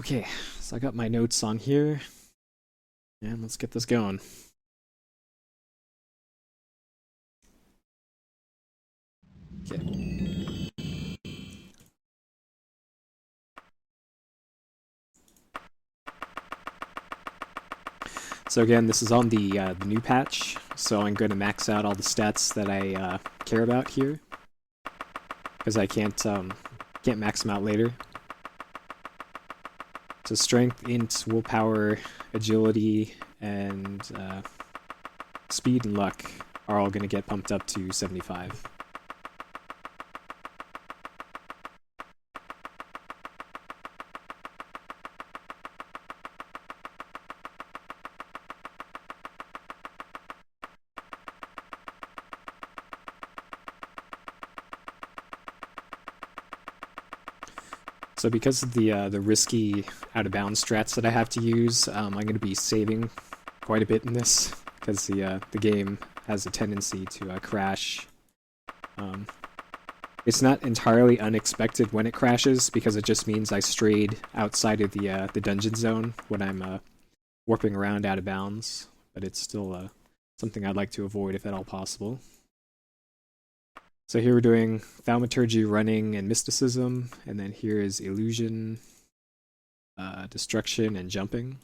Okay, so I got my notes on here, and let's get this going. Okay. So again, this is on the new patch, so I'm going to max out all the stats that I care about here, because I can't max them out later. So strength, int, willpower, agility, and speed and luck are all going to get pumped up to 75. So because of the risky out of bounds strats that I have to use, I'm going to be saving quite a bit in this because the game has a tendency to crash. It's not entirely unexpected when it crashes because it just means I strayed outside of the dungeon zone when I'm warping around out of bounds, but it's still something I'd like to avoid if at all possible. So here we're doing Thaumaturgy, Running, and Mysticism, and then here is Illusion, Destruction, and Jumping.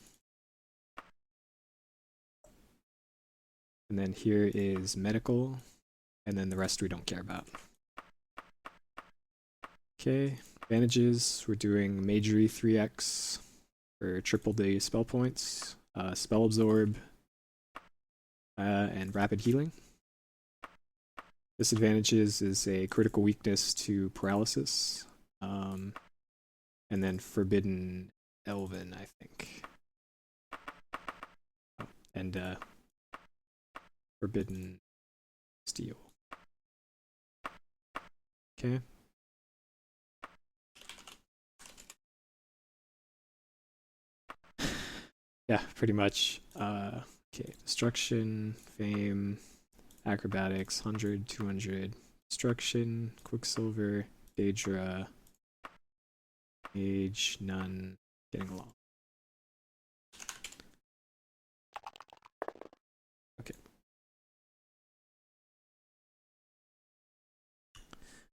And then here is Medical, and then the rest we don't care about. Okay, advantages, we're doing Magery 3x for triple the spell points, Spell Absorb, and Rapid Healing. Disadvantages is a critical weakness to paralysis, and then Forbidden Elven, I think, and Forbidden Steel. Okay. Yeah, pretty much. Okay, Destruction, Fame, Acrobatics, 100, 200, Destruction, Quicksilver, Daedra, Mage, none, getting along. Okay.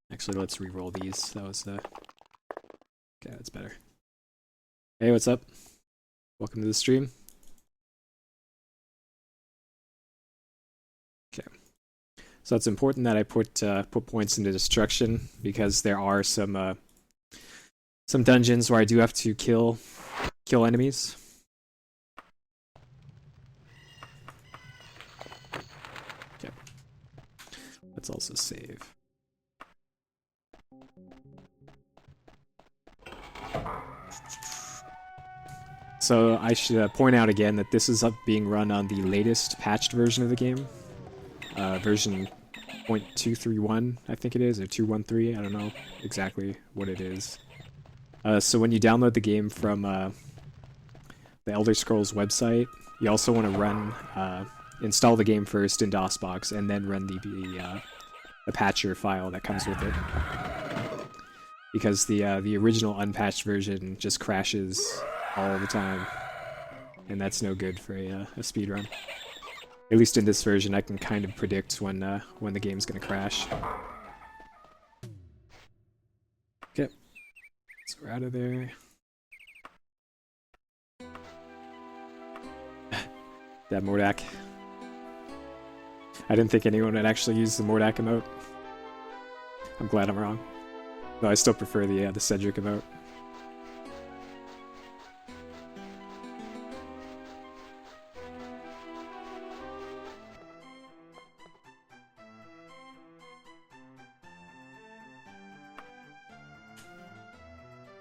Actually, let's re-roll these. That was, okay, that's better. Hey, what's up? Welcome to the stream. Okay. So it's important that I put points into Destruction because there are some dungeons where I do have to kill enemies. Okay. Let's also save. So I should point out again that this is being run on the latest patched version of the game. Version 0.231, I think it is, or 213, I don't know exactly what it is. So when you download the game from the Elder Scrolls website, you also want to install the game first in DOSBox, and then run the patcher file that comes with it. Because the original unpatched version just crashes all the time, and that's no good for a speedrun. At least in this version, I can kind of predict when the game's gonna crash. Okay, so we're out of there. That Mordak. I didn't think anyone would actually use the Mordak emote. I'm glad I'm wrong. Though I still prefer the Cedric emote.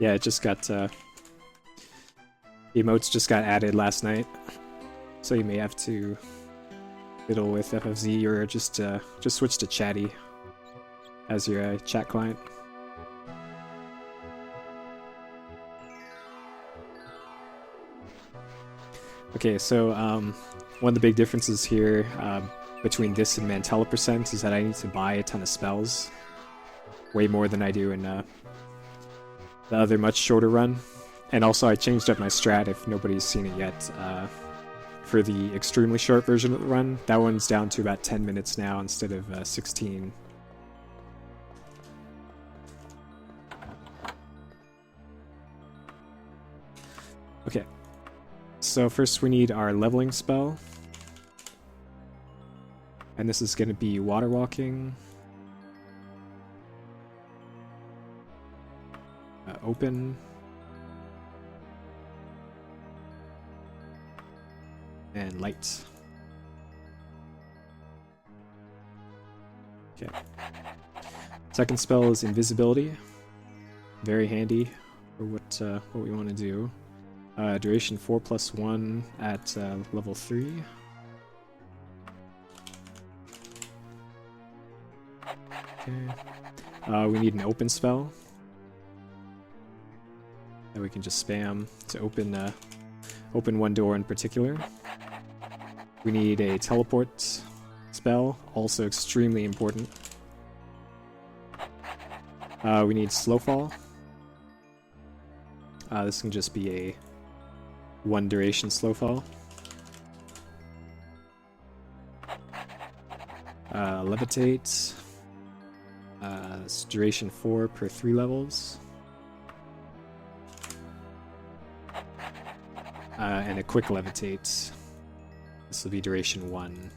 Yeah, it just got the emotes just got added last night, so you may have to fiddle with FFZ or just switch to Chatty as your chat client. Okay, so one of the big differences here between this and Mantella Percent is that I need to buy a ton of spells, way more than I do in the other much shorter run. And also I changed up my strat if nobody's seen it yet. For the extremely short version of the run, that one's down to about 10 minutes now instead of 16. Okay, so first we need our leveling spell. And this is going to be water walking. Open. And light. Okay. Second spell is invisibility. Very handy for what we want to do. Duration 4+1 at level 3. Okay. We need an open spell that we can just spam to open one door in particular. We need a teleport spell, also extremely important. We need slow fall. This can just be a 1 duration slow fall. Levitate. It's duration 4 per 3 levels. And a quick levitate. This will be duration 1.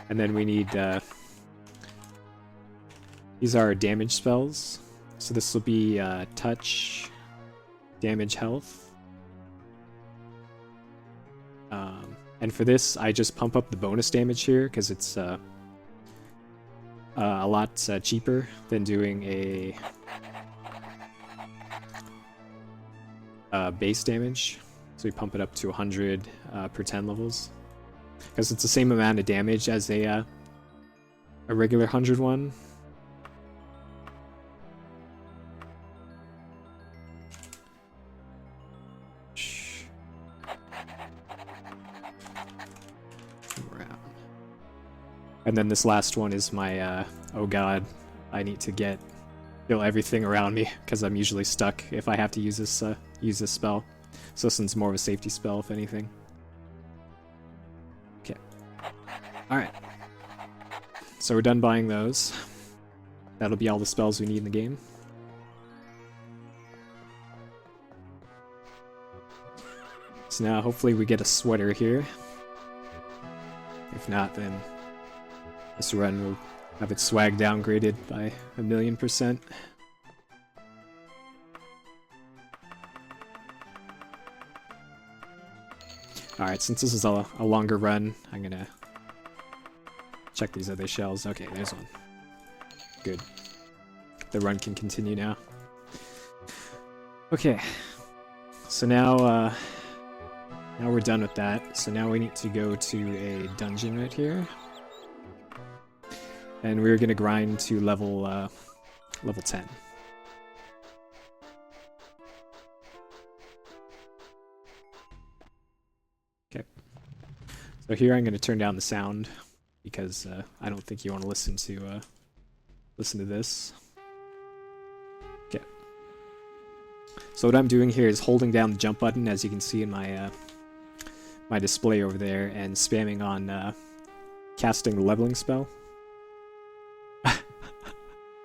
And then we need... these are damage spells. So this will be touch, damage, health. And for this, I just pump up the bonus damage here because it's a lot cheaper than doing a base damage. So we pump it up to 100 per 10 levels. Because it's the same amount of damage as a regular 100 one. And then this last one is my, oh god, I need to kill everything around me, because I'm usually stuck if I have to use this spell. So this one's more of a safety spell, if anything. Okay. Alright. So we're done buying those. That'll be all the spells we need in the game. So now hopefully we get a sweater here. If not, then this run will have its swag downgraded by 1,000,000%. Alright, since this is a longer run, I'm gonna check these other shells. Okay, there's one. Good. The run can continue now. Okay. So now we're done with that. So now we need to go to a dungeon right here. And we're gonna grind to level 10. Okay. So here I'm gonna turn down the sound because I don't think you want to listen to this. Okay. So what I'm doing here is holding down the jump button, as you can see in my my display over there, and spamming on casting the leveling spell.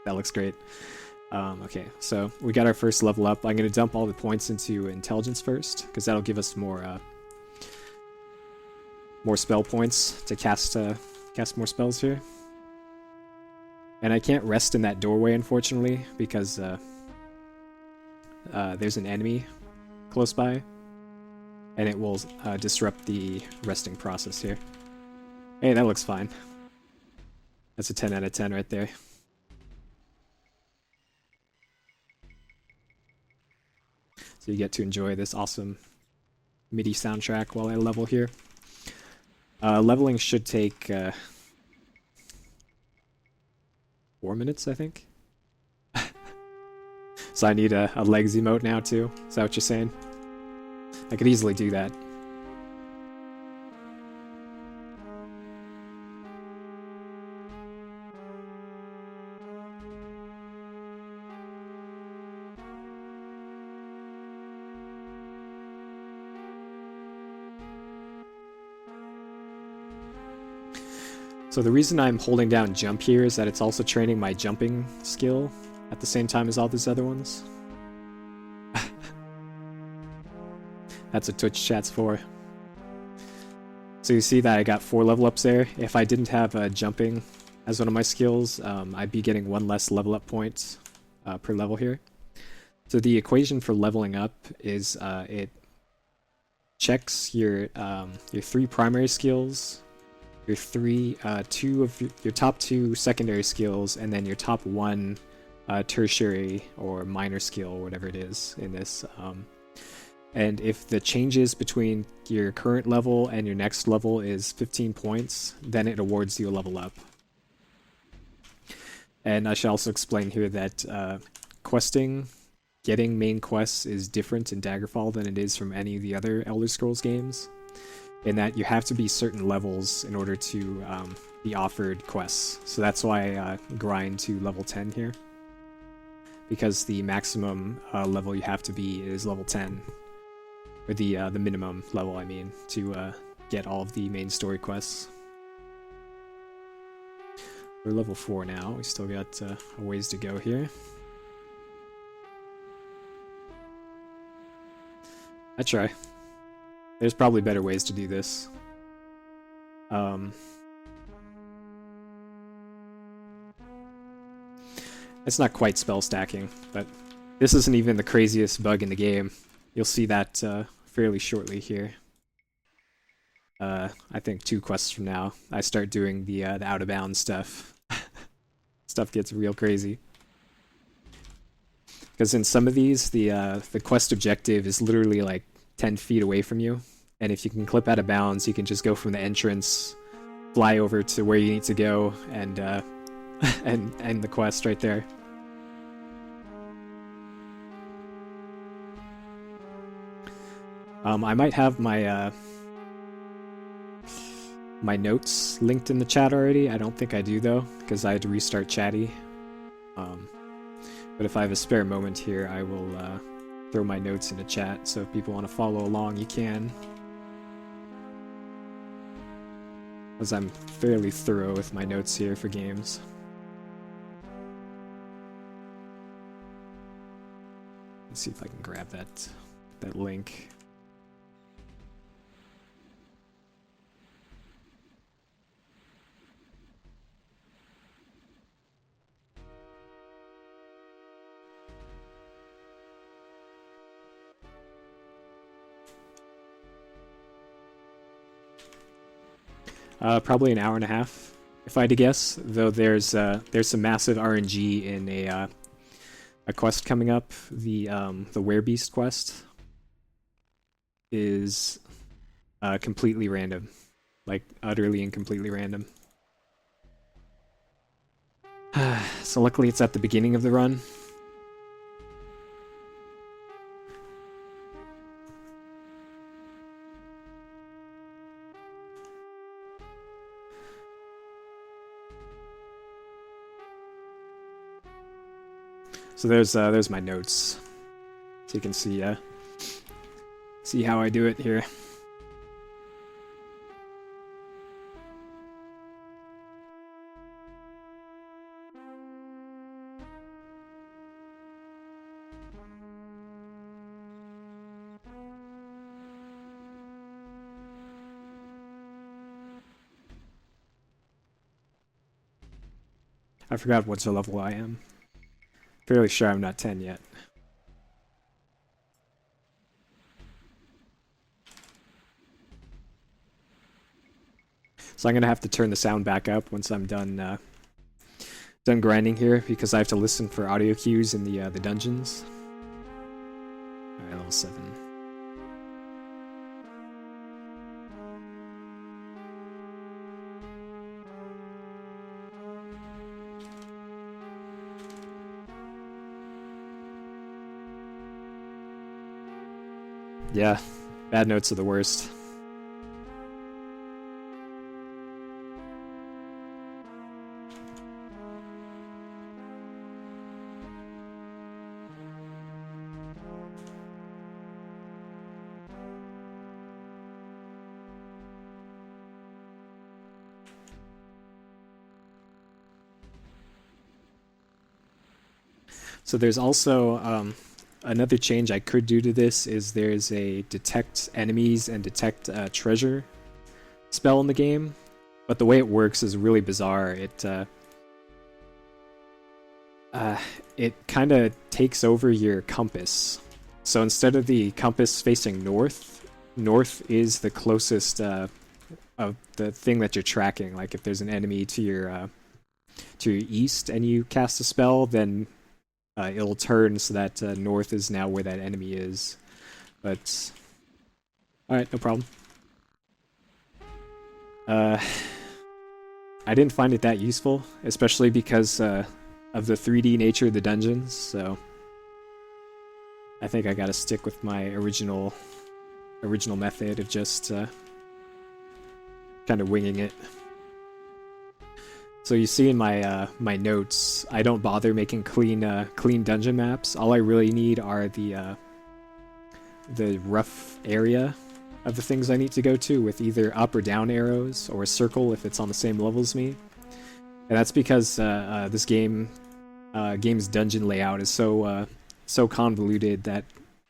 That looks great. Okay, so we got our first level up. I'm going to dump all the points into intelligence first, because that'll give us more spell points to cast more spells here. And I can't rest in that doorway, unfortunately, because there's an enemy close by, and it will disrupt the resting process here. Hey, that looks fine. That's a 10 out of 10 right there. So you get to enjoy this awesome MIDI soundtrack while I level here. Leveling should take 4 minutes, I think. So I need a legs emote now too. Is that what you're saying? I could easily do that. So the reason I'm holding down jump here is that it's also training my jumping skill at the same time as all these other ones. That's what Twitch chat's for. So you see that I got 4 level ups there. If I didn't have jumping as one of my skills, I'd be getting 1 less level up point per level here. So the equation for leveling up is it checks your 3 primary skills, your your top 2 secondary skills, and then your top 1 tertiary or minor skill, or whatever it is in this. And if the changes between your current level and your next level is 15 points, then it awards you a level up. And I should also explain here that questing, getting main quests is different in Daggerfall than it is from any of the other Elder Scrolls games, in that you have to be certain levels in order to be offered quests. So that's why I grind to level 10 here, because the maximum level you have to be is level 10. Or the minimum level, I mean, to get all of the main story quests. We're level 4 now. We still got a ways to go here. I try. There's probably better ways to do this. It's not quite spell stacking, but this isn't even the craziest bug in the game. You'll see that fairly shortly here. I think 2 quests from now, I start doing the out of bounds stuff. Stuff gets real crazy. Because in some of these, the quest objective is literally like 10 feet away from you, and if you can clip out of bounds, you can just go from the entrance, fly over to where you need to go, and end the quest right there. I might have my my notes linked in the chat already. I don't think I do though, because I had to restart Chatty. But if I have a spare moment here, I will throw my notes in the chat, so if people want to follow along, you can. As I'm fairly thorough with my notes here for games. Let's see if I can grab that link. Probably an hour and a half, if I had to guess. Though there's some massive RNG in a quest coming up. The Werebeast quest is completely random, like utterly and completely random. So luckily it's at the beginning of the run. So there's my notes, so you can see how I do it here. I forgot what level I am. Fairly sure I'm not 10 yet. So I'm gonna have to turn the sound back up once I'm done grinding here, because I have to listen for audio cues in the dungeons. All right, level 7. Yeah, bad notes are the worst. So there's also another change I could do to this is there's a detect enemies and detect treasure spell in the game, but the way it works is really bizarre. It kind of takes over your compass. So instead of the compass facing north, north is the closest of the thing that you're tracking. Like if there's an enemy to your east and you cast a spell, then it'll turn so that north is now where that enemy is. But alright, no problem. I didn't find it that useful, especially because of the 3D nature of the dungeons, so I think I gotta stick with my original method of just kind of winging it. So you see in my my notes, I don't bother making clean dungeon maps. All I really need are the rough area of the things I need to go to, with either up or down arrows, or a circle if it's on the same level as me. And that's because this game's dungeon layout is so convoluted that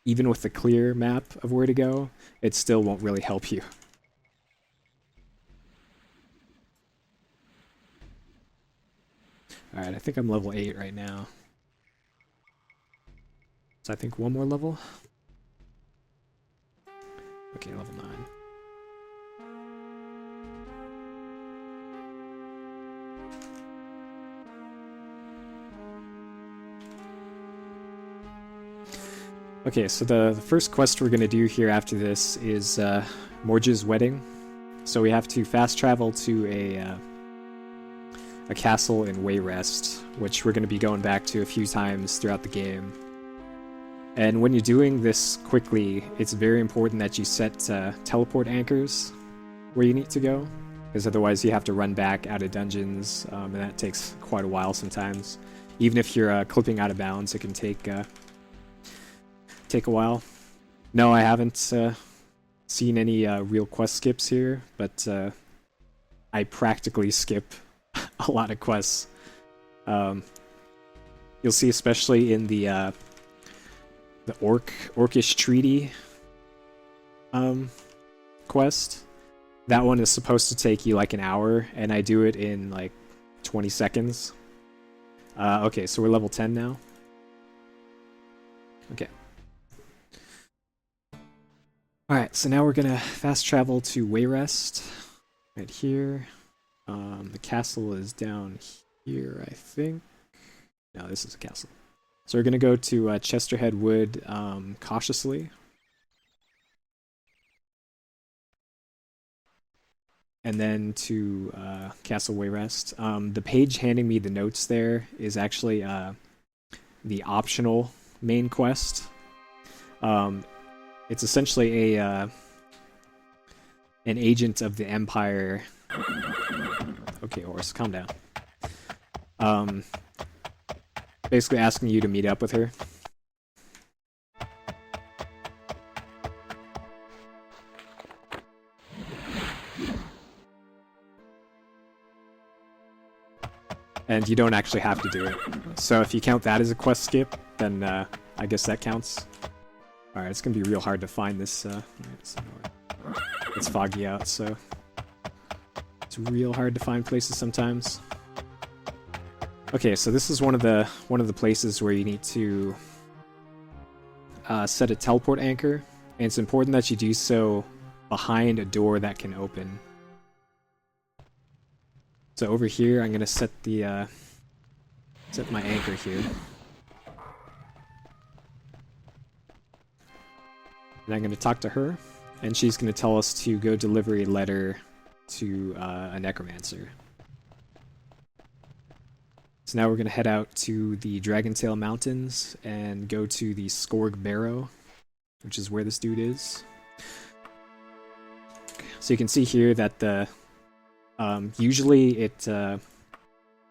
even with the clear map of where to go, it still won't really help you. Alright, I think I'm level 8 right now. So I think one more level. Okay, level 9. Okay, so the first quest we're going to do here after this is Morge's Wedding. So we have to fast travel to a castle in Wayrest, which we're going to be going back to a few times throughout the game. And when you're doing this quickly, it's very important that you set teleport anchors where you need to go, because otherwise you have to run back out of dungeons, and that takes quite a while sometimes. Even if you're clipping out of bounds, it can take a while. No, I haven't seen any real quest skips here, but I practically skip a lot of quests. You'll see, especially in the Orcish Treaty quest. That one is supposed to take you like an hour, and I do it in like 20 seconds. Okay, so we're level 10 now. Okay. Alright, so now we're gonna fast travel to Wayrest. Right here. The castle is down here, I think. No, this is a castle. So we're going to go to Chesterhead Wood cautiously. And then to Castle Wayrest. The page handing me the notes there is actually the optional main quest. It's essentially an agent of the Empire. Okay, horse, calm down. Basically asking you to meet up with her. And you don't actually have to do it. So if you count that as a quest skip, then I guess that counts. Alright, it's gonna be real hard to find this. It's foggy out, so it's real hard to find places sometimes. Okay, so this is one of the places where you need to set a teleport anchor, and it's important that you do so behind a door that can open. So over here, I'm gonna set the set my anchor here, and I'm gonna talk to her, and she's gonna tell us to go deliver a letter to a necromancer. So now we're going to head out to the Dragontail Mountains and go to the Skorg Barrow, which is where this dude is. So you can see here that the usually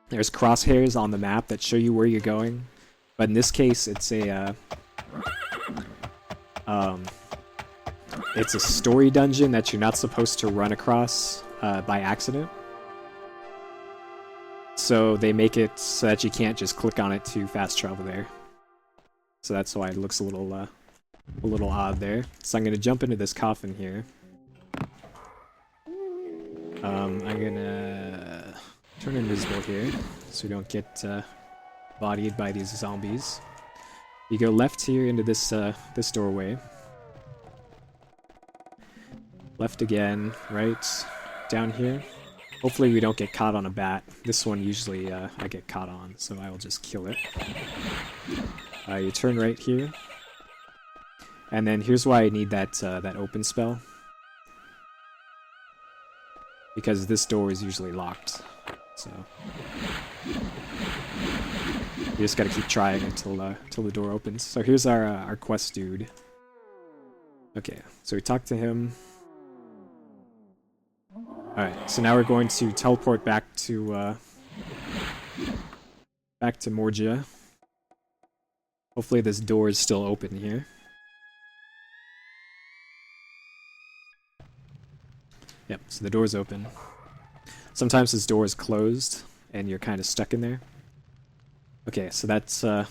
there's crosshairs on the map that show you where you're going, but in this case it's a story dungeon that you're not supposed to run across by accident. So they make it so that you can't just click on it to fast travel there. so that's why it looks a little odd there. So I'm gonna jump into this coffin here. I'm gonna turn invisible here, so we don't get bodied by these zombies. You go left here into this this doorway. Left again, right, down here. Hopefully we don't get caught on a bat. This one usually I get caught on, so I will just kill it. You turn right here. And then here's why I need that that open spell. Because this door is usually locked. So you just gotta keep trying until the door opens. So here's our quest dude. Okay, so we talk to him. Alright, so now we're going to teleport back to Morgia. Hopefully this door is still open here. Yep, so the door's open. Sometimes this door is closed and you're kind of stuck in there. Okay, so that's the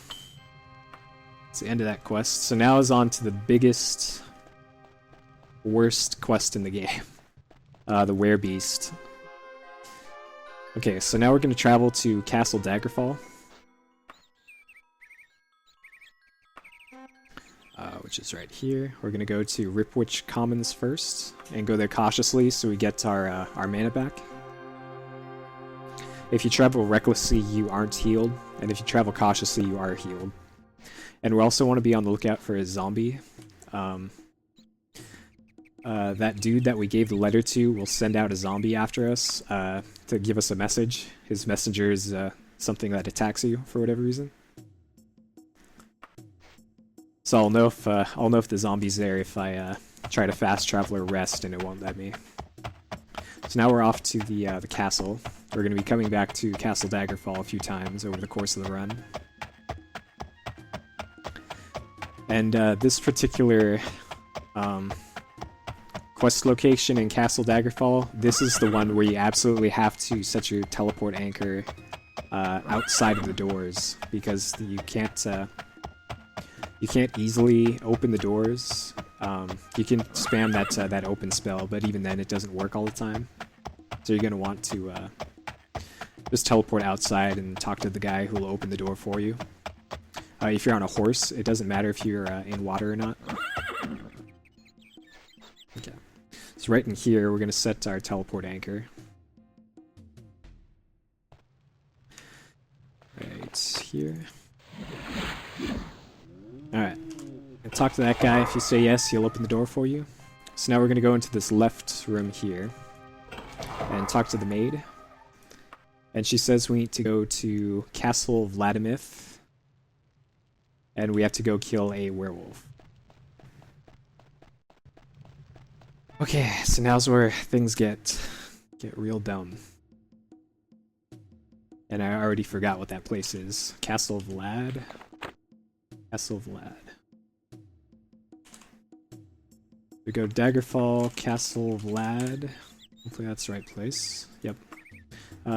end of that quest. So now is on to the biggest, worst quest in the game. The Werebeast. Okay, so now we're going to travel to Castle Daggerfall. Which is right here. We're going to go to Ripwich Commons first, and go there cautiously so we get our mana back. If you travel recklessly, you aren't healed, and if you travel cautiously, you are healed. And we also want to be on the lookout for a zombie. That dude that we gave the letter to will send out a zombie after us to give us a message. His messenger is something that attacks you for whatever reason. So I'll know if the zombie's there if I try to fast travel or rest, and it won't let me. So now we're off to the castle. We're going to be coming back to Castle Daggerfall a few times over the course of the run. And this particular quest location in Castle Daggerfall, this is the one where you absolutely have to set your teleport anchor outside of the doors, because you can't easily open the doors. You can spam that open spell, but even then it doesn't work all the time. So you're going to want to just teleport outside and talk to the guy who will open the door for you. If you're on a horse, it doesn't matter if you're in water or not. Okay. So right in here, we're going to set our teleport anchor. Right here. Alright. Talk to that guy. If you say yes, he'll open the door for you. So now we're going to go into this left room here and talk to the maid. And she says we need to go to Castle Vladimith, and we have to go kill a werewolf. Okay, so now's where things get real dumb. And I already forgot what that place is. Castle Vlad? Castle Vlad. We go Daggerfall, Castle Vlad. Hopefully that's the right place. Yep.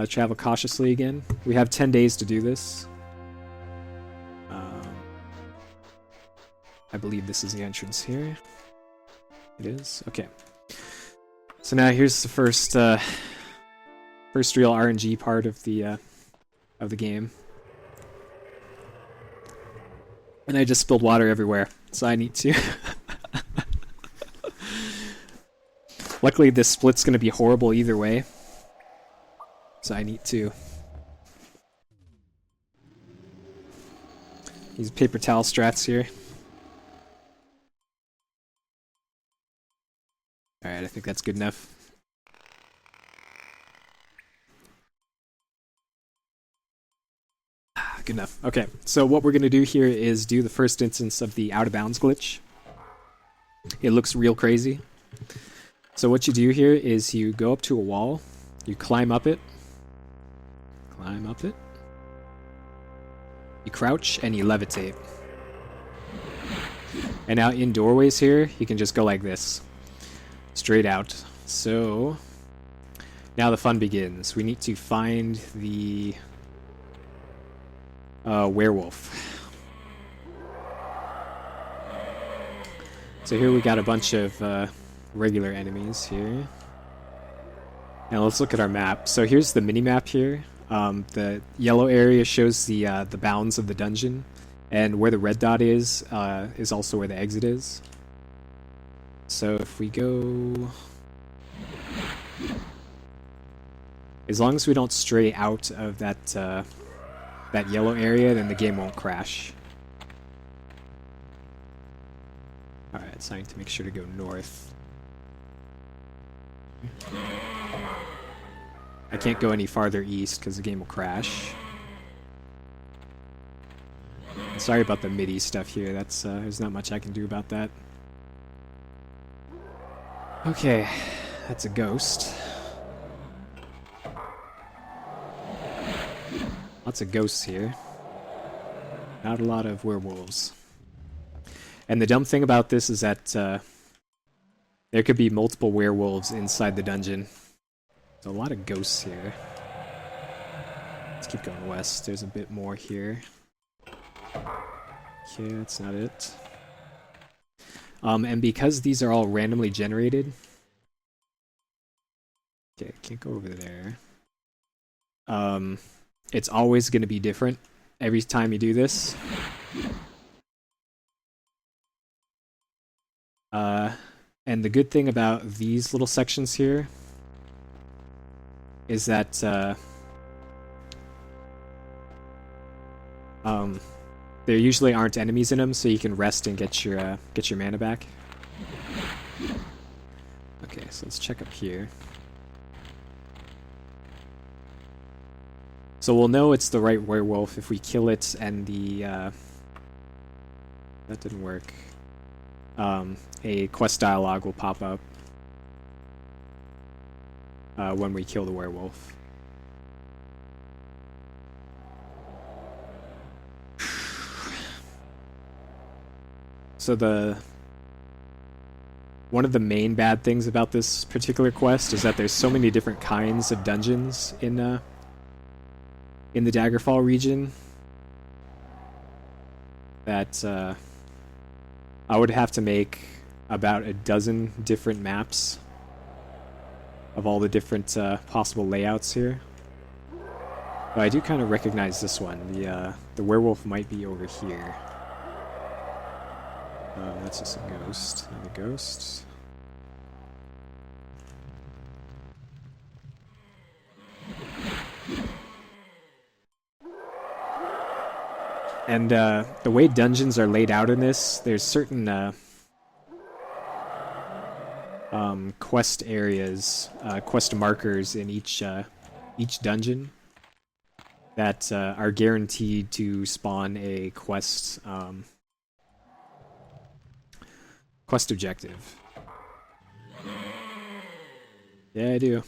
Travel cautiously again. We have 10 days to do this. I believe this is the entrance here. It is? Okay. So now here's the first real RNG part of the game. And I just spilled water everywhere, so I need to. Luckily, this split's going to be horrible either way, so I need to use paper towel strats here. Alright, I think that's good enough. Good enough. Okay, so what we're going to do here is do the first instance of the out of bounds glitch. It looks real crazy. So what you do here is you go up to a wall, you climb up it, you crouch, and you levitate. And now in doorways here, you can just go like this, straight out. So now the fun begins. We need to find the werewolf. So here we got a bunch of regular enemies here. Now let's look at our map. So here's the mini-map here. The yellow area shows the bounds of the dungeon, and where the red dot is also where the exit is. So if we go... As long as we don't stray out of that that yellow area, then the game won't crash. Alright, so I need to make sure to go north. I can't go any farther east because the game will crash. Sorry about the MIDI stuff here. That's there's not much I can do about that. Okay, that's a ghost. Lots of ghosts here. Not a lot of werewolves. And the dumb thing about this is that there could be multiple werewolves inside the dungeon. There's a lot of ghosts here. Let's keep going west. There's a bit more here. Okay, that's not it. And because these are all randomly generated... Okay, can't go over there. It's always going to be different every time you do this. And the good thing about these little sections here is that there usually aren't enemies in them, so you can rest and get your mana back. Okay, so let's check up here. So we'll know it's the right werewolf if we kill it and the... that didn't work. A quest dialogue will pop up when we kill the werewolf. So one of the main bad things about this particular quest is that there's so many different kinds of dungeons in the Daggerfall region that I would have to make about a dozen different maps of all the different possible layouts here. But I do kind of recognize this one. The werewolf might be over here. That's just a ghost. Not a ghost. And the way dungeons are laid out in this, there's certain quest areas, quest markers in each dungeon that are guaranteed to spawn a quest objective. Yeah, I do.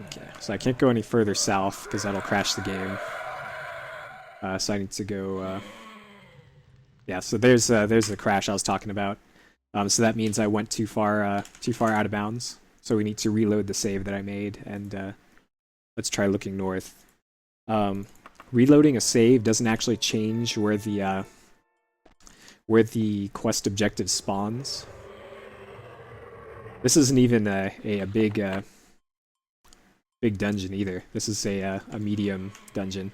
Okay, so I can't go any further south because that'll crash the game. So I need to go. Yeah, so there's the crash I was talking about. So that means I went too far out of bounds. So we need to reload the save that I made, and let's try looking north. Reloading a save doesn't actually change where the quest objective spawns. This isn't even a big dungeon either. This is a medium dungeon.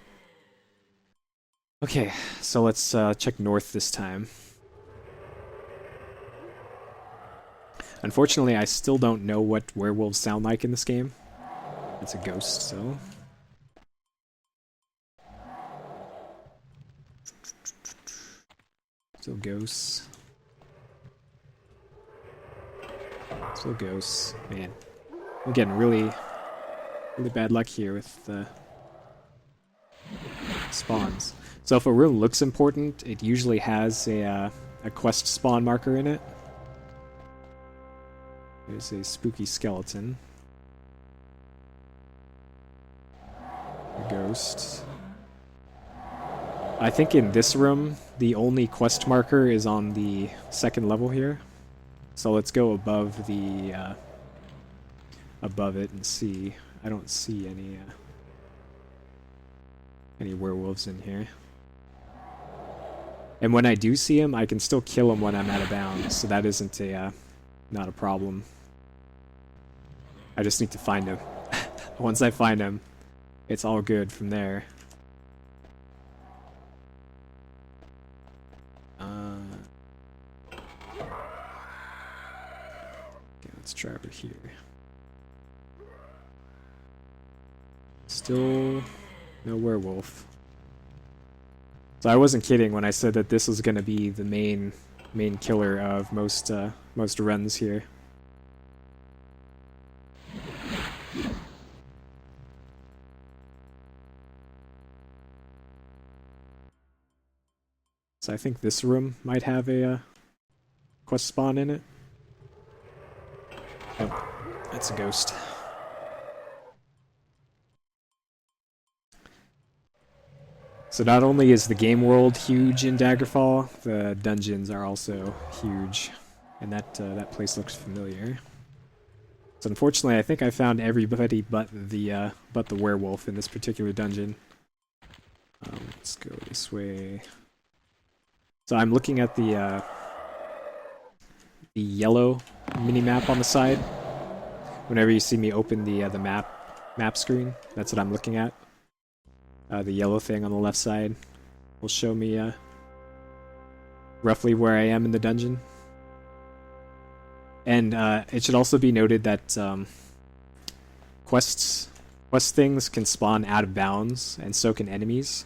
Okay, so let's check north this time. Unfortunately, I still don't know what werewolves sound like in this game. It's a ghost, so... Still ghosts. Still ghosts. Man, I'm getting really bad luck here with the spawns. So if a room looks important, it usually has a quest spawn marker in it. There's a spooky skeleton. A ghost. I think in this room, the only quest marker is on the second level here. So let's go above the above it and see. I don't see any werewolves in here. And when I do see him, I can still kill him when I'm out of bounds, so that isn't a not a problem. I just need to find him. Once I find him, it's all good from there. Okay, let's try over here. Still no werewolf. So I wasn't kidding when I said that this was going to be the main killer of most runs here. So I think this room might have a quest spawn in it. Oh, that's a ghost. So not only is the game world huge in Daggerfall, the dungeons are also huge, and that place looks familiar. So unfortunately, I think I found everybody but the werewolf in this particular dungeon. Let's go this way. So I'm looking at the yellow mini-map on the side. Whenever you see me open the map screen, that's what I'm looking at. The yellow thing on the left side will show me roughly where I am in the dungeon. And it should also be noted that quest things can spawn out of bounds, and so can enemies.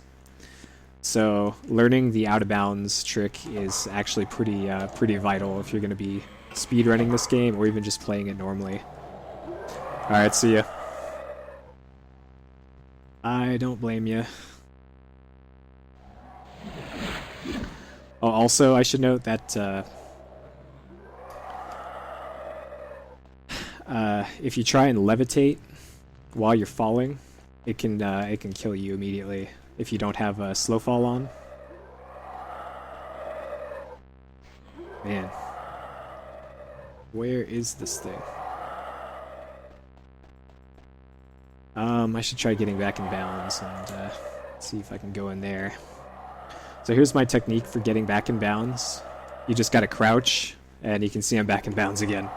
So learning the out of bounds trick is actually pretty vital if you're going to be speedrunning this game or even just playing it normally. Alright, see ya. I don't blame you. Oh, also, I should note that if you try and levitate while you're falling, it can kill you immediately if you don't have a slow fall on. Man, where is this thing? I should try getting back in bounds and see if I can go in there. So here's my technique for getting back in bounds. You just gotta crouch, and you can see I'm back in bounds again.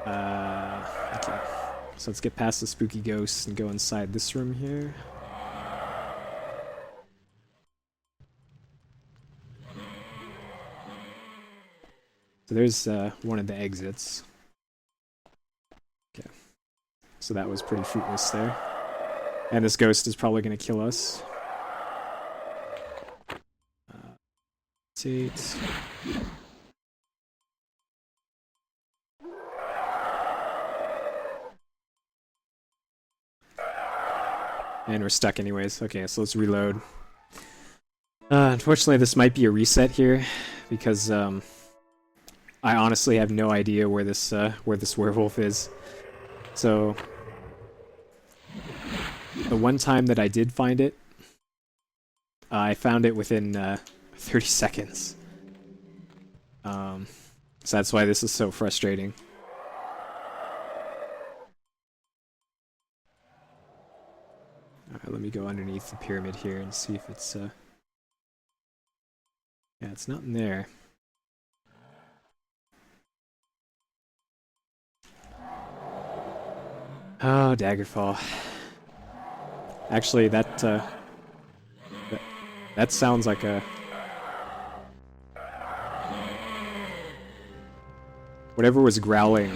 Okay. So let's get past the spooky ghosts and go inside this room here. So there's one of the exits. Okay. So that was pretty fruitless there. And this ghost is probably going to kill us. Rotate. And we're stuck anyways. Okay, so let's reload. Unfortunately, this might be a reset here, because I honestly have no idea where this werewolf is. So the one time that I did find it, I found it within 30 seconds. So that's why this is so frustrating. Alright, let me go underneath the pyramid here and see if it's yeah, it's not in there. Oh, Daggerfall. Actually, that sounds like a... Whatever was growling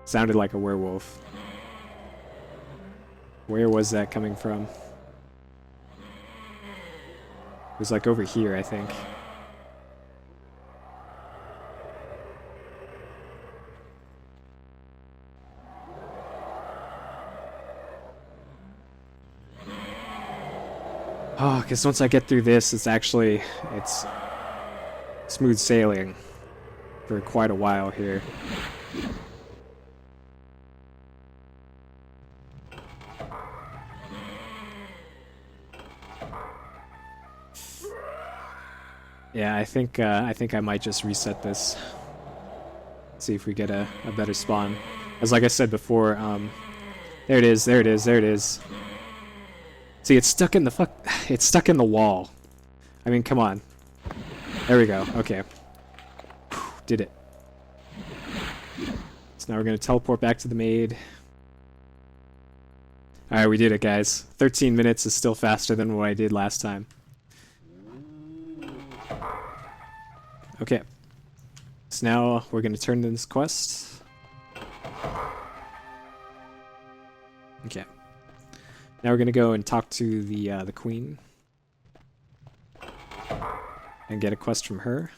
sounded like a werewolf. Where was that coming from? It was like over here, I think. Oh, because once I get through this, it's smooth sailing for quite a while here. Yeah, I think I might just reset this. See if we get a better spawn. As like I said before, there it is. See, it's stuck in the wall. I mean, come on. There we go. Okay. Did it. So now we're going to teleport back to the maid. Alright, we did it, guys. 13 minutes is still faster than what I did last time. Okay. So now we're going to turn in this quest. Okay. Now we're going to go and talk to the queen. And get a quest from her.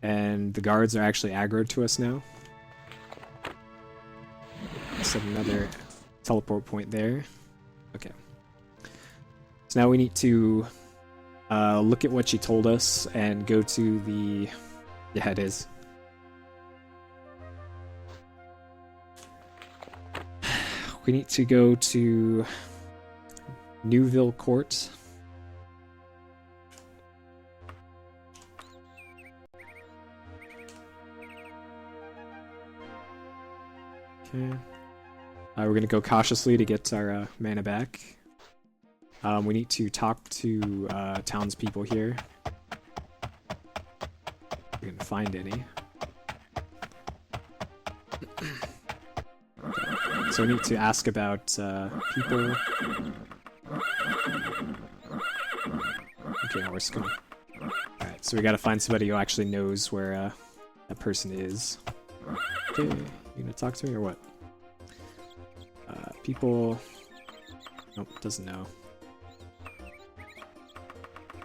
And the guards are actually aggroed to us now. Set another teleport point there. Okay. So now we need to look at what she told us and go to the... Yeah, it is. We need to go to Newville Court. Okay. We're going to go cautiously to get our mana back. We need to talk to townspeople here. We can find any. So we need to ask about people. Okay, where's going? Alright, so we gotta find somebody who actually knows where that person is. Okay, you gonna talk to me or what? People... Nope, doesn't know.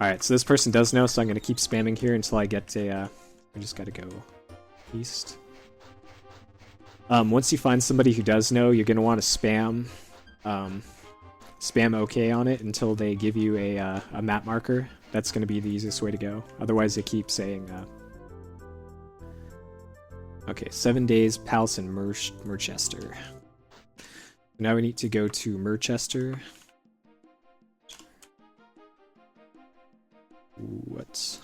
Alright, so this person does know, so I'm gonna keep spamming here until I get a... we just gotta go east. Once you find somebody who does know, you're gonna want to spam OK on it until they give you a map marker. That's gonna be the easiest way to go. Otherwise, they keep saying... Okay, 7 days, Palace in Merchester. Now we need to go to Merchester. What?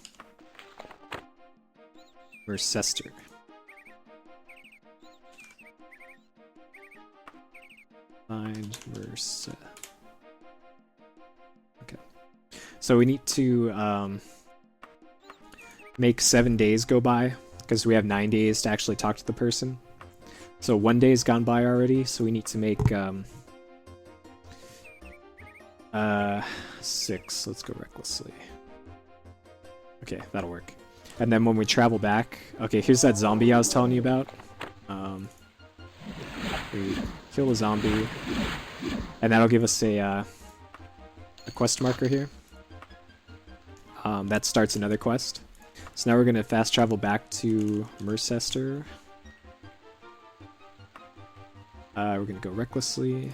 Mercester. Find Merce. Okay. So we need to make 7 days go by, because we have 9 days to actually talk to the person. So 1 day's gone by already, so we need to make 6. Let's go recklessly. Okay, that'll work. And then when we travel back... Okay, here's that zombie I was telling you about. We kill a zombie, and that'll give us a quest marker here. That starts another quest. So now we're going to fast travel back to Mercester. We're going to go recklessly.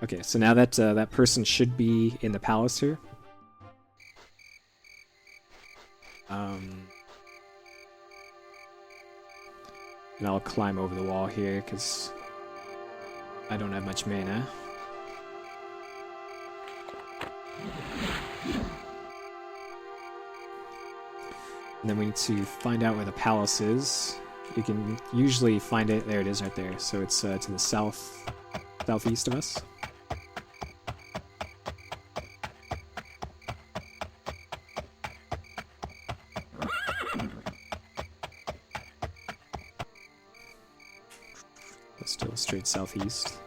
Okay, so now that that person should be in the palace here. And I'll climb over the wall here, because I don't have much mana. And then we need to find out where the palace is. You can usually find it... There it is right there. So it's to the southeast of us. Still straight southeast.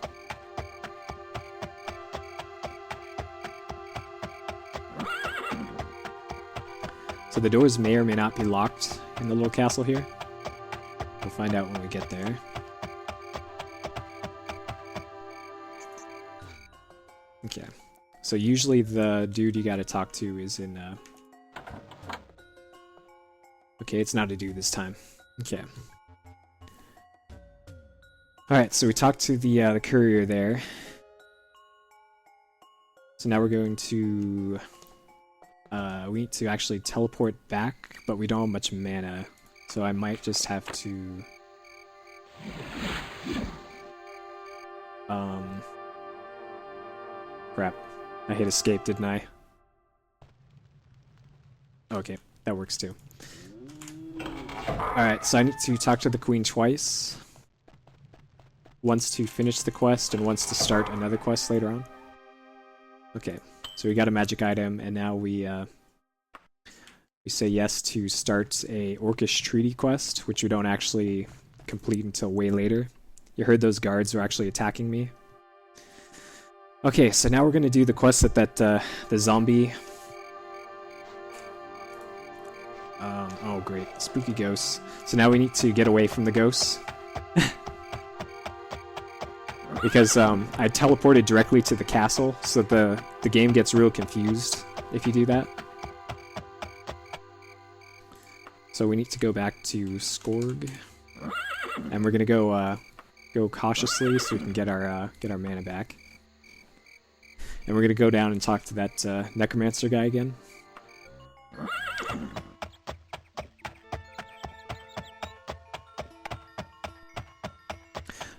So the doors may or may not be locked in the little castle here. We'll find out when we get there. Okay. So usually the dude you gotta talk to is in... Okay, it's not a dude this time. Okay. Alright, so we talked to the courier there. So now we're going to... we need to actually teleport back, but we don't have much mana. So I might just have to... Crap. I hit escape, didn't I? Okay, that works too. Alright, so I need to talk to the queen twice. Once to finish the quest, and once to start another quest later on. Okay, So we got a magic item, and now we say yes to start a Orcish Treaty quest, which we don't actually complete until way later. You heard those guards were actually attacking me. Okay, so now we're going to do the quest that the zombie... oh great, spooky ghosts. So now we need to get away from the ghosts. Because I teleported directly to the castle, so the game gets real confused if you do that. So we need to go back to Skorg, and we're gonna go cautiously so we can get our mana back. And we're gonna go down and talk to that necromancer guy again.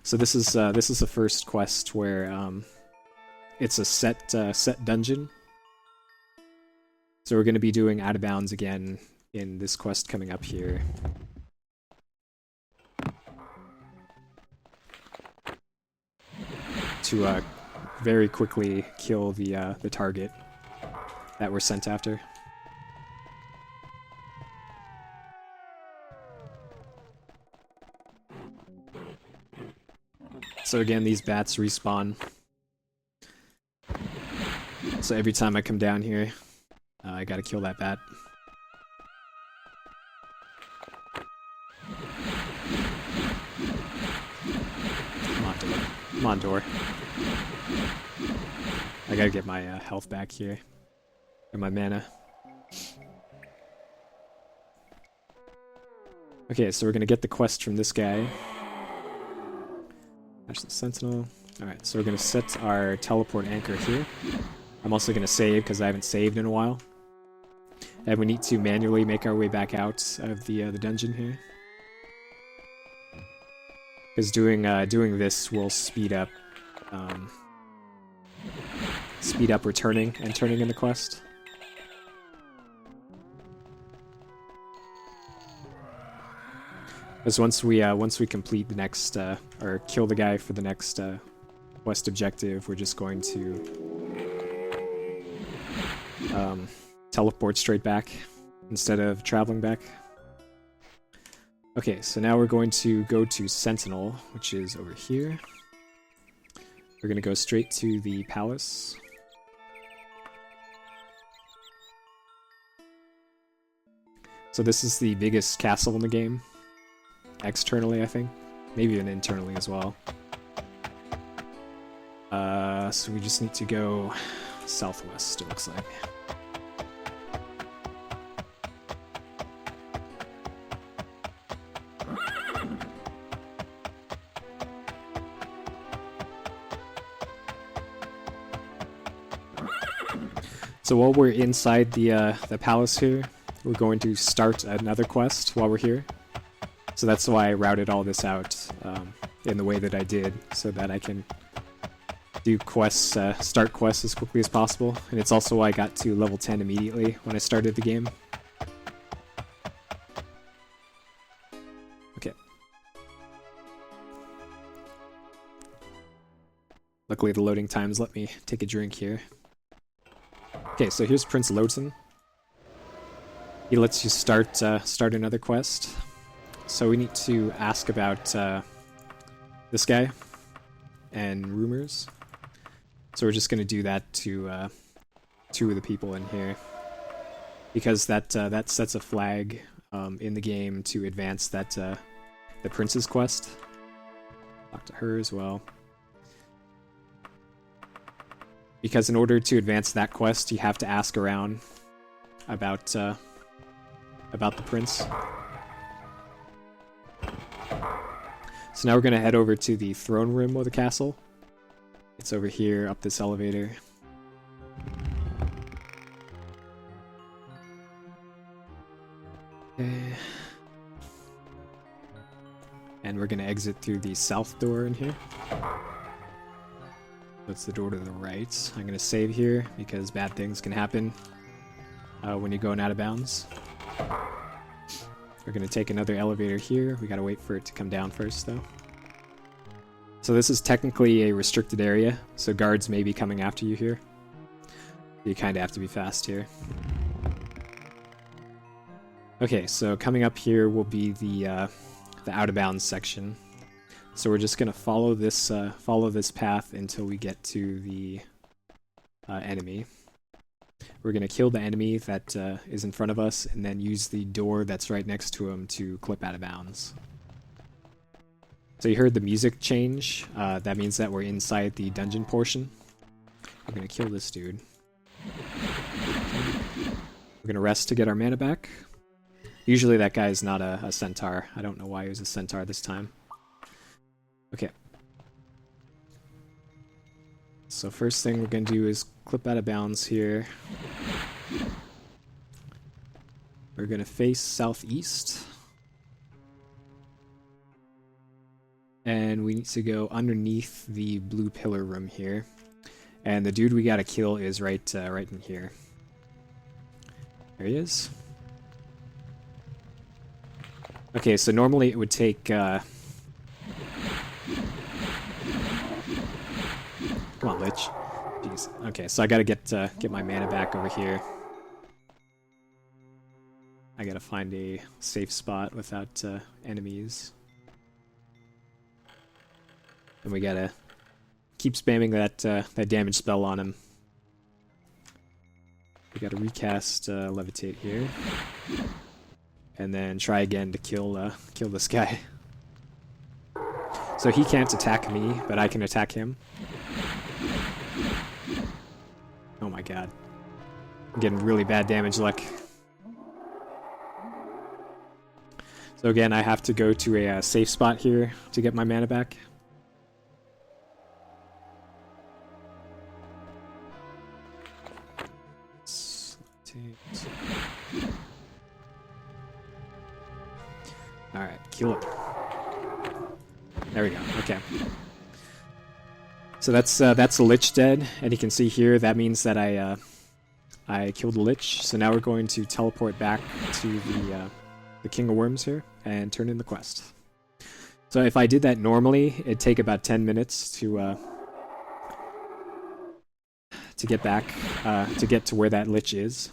So this is the first quest where it's a set dungeon. So we're going to be doing Out of Bounds again in this quest coming up here. To very quickly kill the target that we're sent after. So again, these bats respawn. So every time I come down here, I gotta kill that bat. Come on, door. Come on, door. I gotta get my health back here. Or my mana. Okay, so we're gonna get the quest from this guy. The Sentinel. Alright, so we're going to set our teleport anchor here. I'm also going to save because I haven't saved in a while. And we need to manually make our way back out of the dungeon here. Because doing this will speed up returning and turning in the quest. Because once we complete the next or kill the guy for the next quest objective, we're just going to teleport straight back instead of traveling back. Okay, so now we're going to go to Sentinel, which is over here. We're going to go straight to the palace. So this is the biggest castle in the game. Externally, I think. Maybe even internally as well. So we just need to go southwest, it looks like. So while we're inside the palace here, we're going to start another quest while we're here. So that's why I routed all this out in the way that I did, so that I can do quests, start quests as quickly as possible. And it's also why I got to level 10 immediately when I started the game. Okay. Luckily the loading times let me take a drink here. Okay, so here's Prince Loten. He lets you start another quest. So we need to ask about this guy and rumors. So we're just going to do that to two of the people in here, because that sets a flag in the game to advance that the prince's quest. Talk to her as well, because in order to advance that quest, you have to ask around about the prince. So now we're going to head over to the throne room of the castle. It's over here, up this elevator. Okay. And we're going to exit through the south door in here. That's the door to the right. I'm going to save here because bad things can happen when you're going out of bounds. We're going to take another elevator here. We got to wait for it to come down first, though. So this is technically a restricted area, so guards may be coming after you here. You kind of have to be fast here. Okay, so coming up here will be the out of bounds section. So we're just gonna follow this path until we get to the enemy. We're gonna kill the enemy that is in front of us, and then use the door that's right next to him to clip out of bounds. So you heard the music change. That means that we're inside the dungeon portion. We're gonna kill this dude. We're gonna rest to get our mana back. Usually that guy is not a centaur. I don't know why he was a centaur this time. Okay. So first thing we're gonna do is clip out of bounds here. We're gonna face southeast. And we need to go underneath the blue pillar room here. And the dude we gotta kill is right in here. There he is. Okay, so normally it would take... Come on, Lich. Jeez. Okay, so I gotta get my mana back over here. I gotta find a safe spot without enemies. And we gotta keep spamming that damage spell on him. We gotta recast Levitate here. And then try again to kill this guy. So he can't attack me, but I can attack him. Oh my god. I'm getting really bad damage luck. So again, I have to go to a safe spot here to get my mana back. Alright, kill it. There we go, okay. So that's the Lich dead, and you can see here that means that I killed the Lich. So now we're going to teleport back to the King of Worms here and turn in the quest. So if I did that normally, it'd take about 10 minutes to get back, to get to where that Lich is.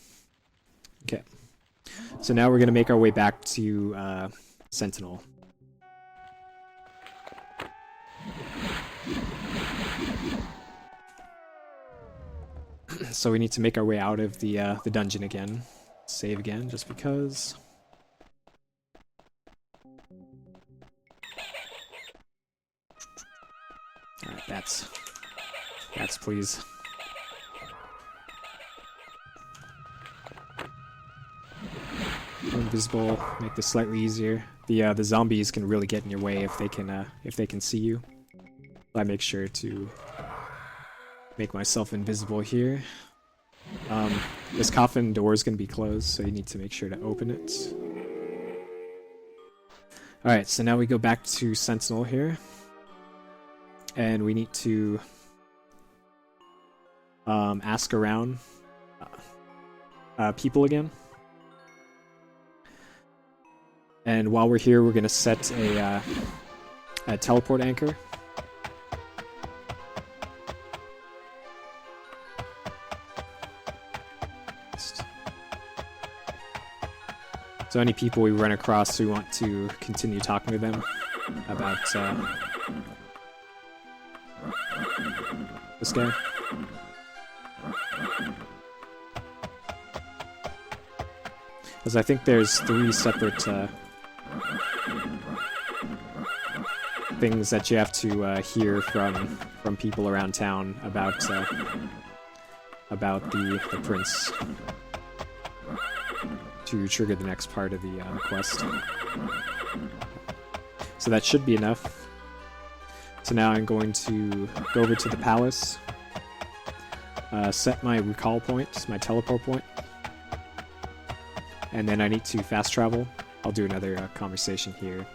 Okay. So now we're gonna make our way back to Sentinel. So we need to make our way out of the dungeon again. Save again, just because. Alright, bats, please. Invisible, make this slightly easier. The zombies can really get in your way if they can see you. I make sure to make myself invisible here. This coffin door is going to be closed, so you need to make sure to open it. Alright, so now we go back to Sentinel here. And we need to ask around people again. And while we're here, we're going to set a teleport anchor. So any people we run across, we want to continue talking to them about this guy. Because I think there's 3 separate things that you have to hear from people around town about the prince to trigger the next part of the quest. So that should be enough. So now I'm going to go over to the palace, set my recall point, my teleport point, and then I need to fast travel. I'll do another conversation here.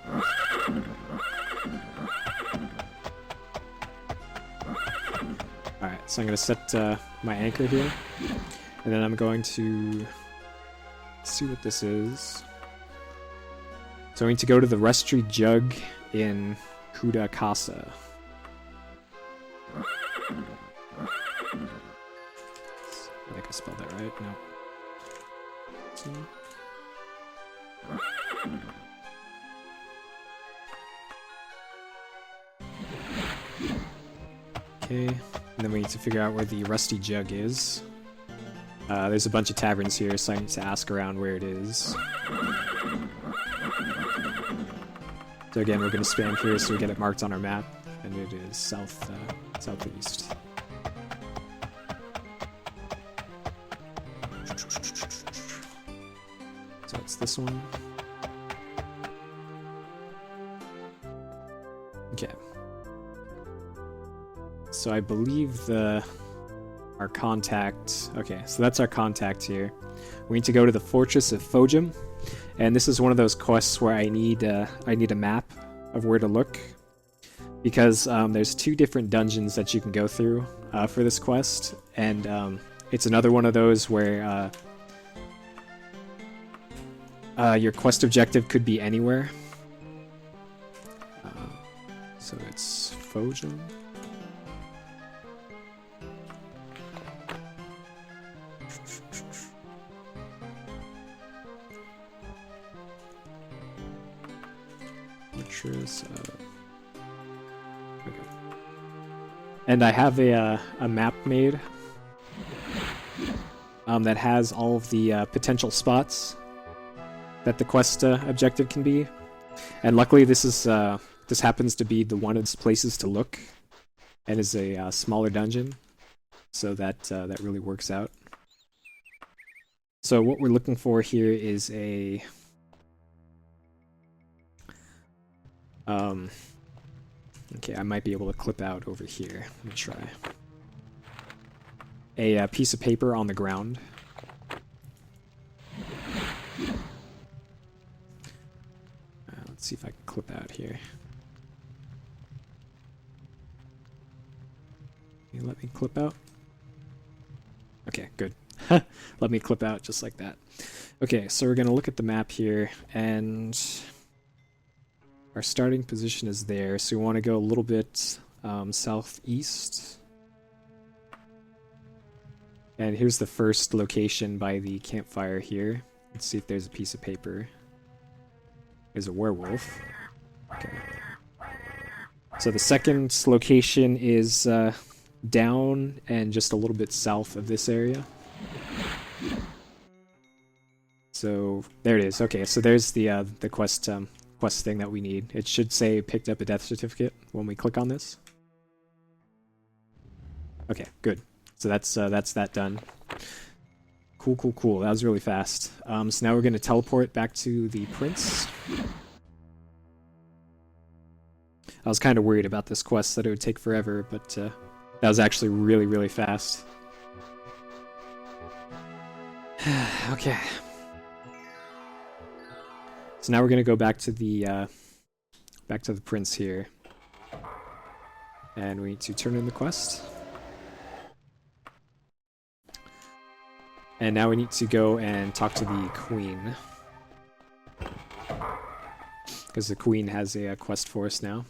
Alright, so I'm going to set my anchor here, and then I'm going to see what this is. So I need to go to the Rustry Jug in Kuda Casa. Like spell that right? No. Okay, and then we need to figure out where the Rusty Jug is. There's a bunch of taverns here, so I need to ask around where it is. So again, we're going to spam here so we get it marked on our map, and it is southeast. So it's this one. Okay. So I believe our contact... Okay, so that's our contact here. We need to go to the Fortress of Fojum, and this is one of those quests where I need a map of where to look, because there's 2 different dungeons that you can go through for this quest, and it's another one of those where your quest objective could be anywhere. So it's Fojum. Okay. And I have a map made that has all of the potential spots that the quest objective can be, and luckily this happens to be the one of the places to look, and is a smaller dungeon, so that really works out. So what we're looking for here is a okay, I might be able to clip out over here. Let me try. A piece of paper on the ground. Let's see if I can clip out here. Can you let me clip out? Okay, good. Let me clip out just like that. Okay, so we're going to look at the map here, and our starting position is there, so we want to go a little bit southeast. And here's the first location by the campfire here. Let's see if there's a piece of paper. There's a werewolf. Okay. So the second location is down and just a little bit south of this area. So there it is. Okay, so there's the quest thing that we need. It should say picked up a death certificate when we click on this. Okay, good. So that's that done. Cool. That was really fast. So now we're going to teleport back to the prince. I was kind of worried about this quest, that it would take forever, but that was actually really fast. Okay. So now we're going to go back to the prince here, and we need to turn in the quest. And now we need to go and talk to the queen, because the queen has a quest for us now.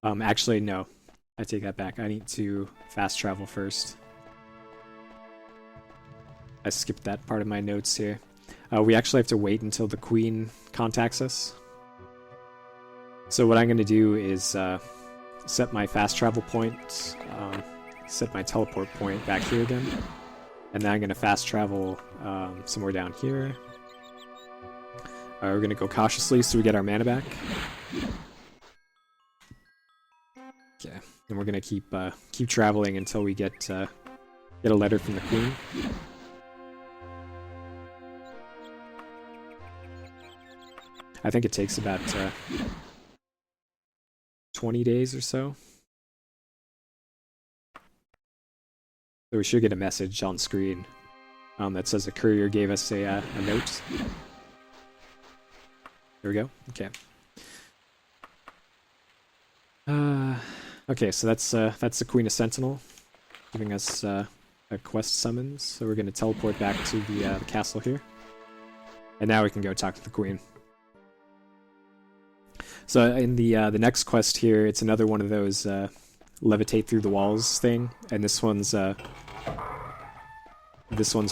Actually, no. I take that back. I need to fast travel first. I skipped that part of my notes here. We actually have to wait until the queen contacts us. So what I'm going to do is set my fast travel point, set my teleport point back here again, and then I'm going to fast travel somewhere down here. We're going to go cautiously so we get our mana back. Okay, and we're going to keep traveling until we get a letter from the queen. I think it takes about 20 days or so. So we should get a message on screen that says a courier gave us a note. There we go. Okay. Okay, so that's the Queen of Sentinel giving us a quest summons. So we're going to teleport back to the castle here, and now we can go talk to the queen. So in the next quest here, it's another one of those levitate through the walls thing, and this one's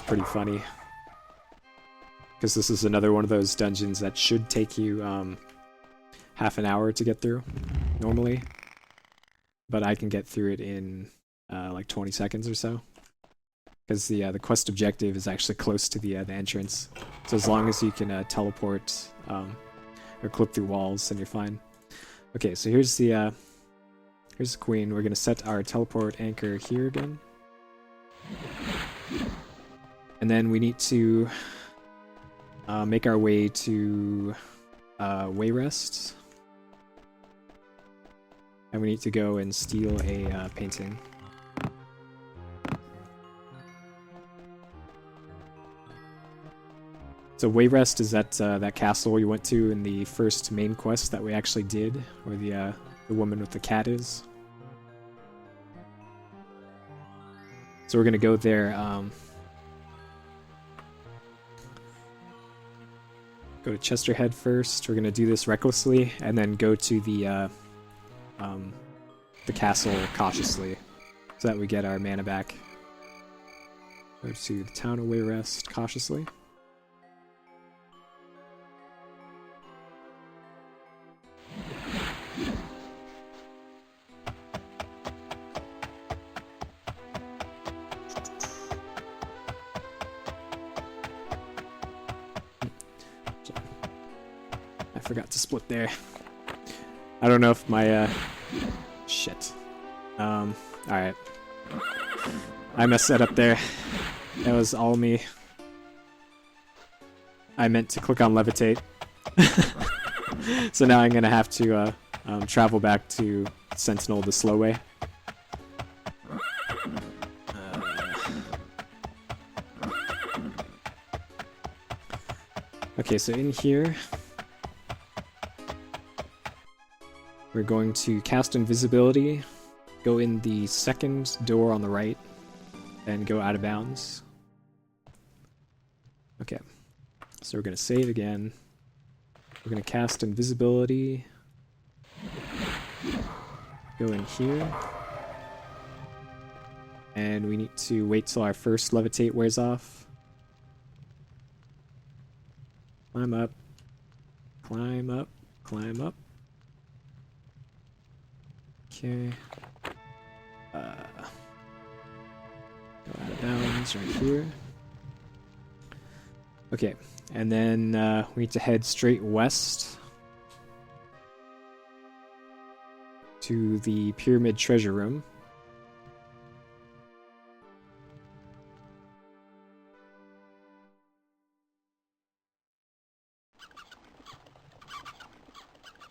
pretty funny. Because this is another one of those dungeons that should take you half an hour to get through, normally. But I can get through it in like 20 seconds or so. Because the quest objective is actually close to the entrance. So as long as you can teleport or clip through walls, then you're fine. Okay, so here's the queen. We're going to set our teleport anchor here again. And then we need to make our way to Wayrest. And we need to go and steal a painting. So Wayrest is that castle we went to in the first main quest that we actually did, where the woman with the cat is. So we're gonna go there. Go to Chesterhead first. We're gonna do this recklessly, and then go to the castle cautiously, so that we get our mana back. Go to the town of Wayrest cautiously. I forgot to split there. I don't know if my shit. Alright. I messed that up there. That was all me. I meant to click on levitate. So now I'm gonna have to travel back to Sentinel the slow way. Okay, so in here, we're going to cast invisibility, go in the second door on the right, and go out of bounds. Okay, so we're going to save again. We're going to cast invisibility, go in here, and we need to wait till our first levitate wears off. Climb up, climb up, climb up. Okay. Go out of bounds right here. Okay, and then we need to head straight west to the Pyramid Treasure Room.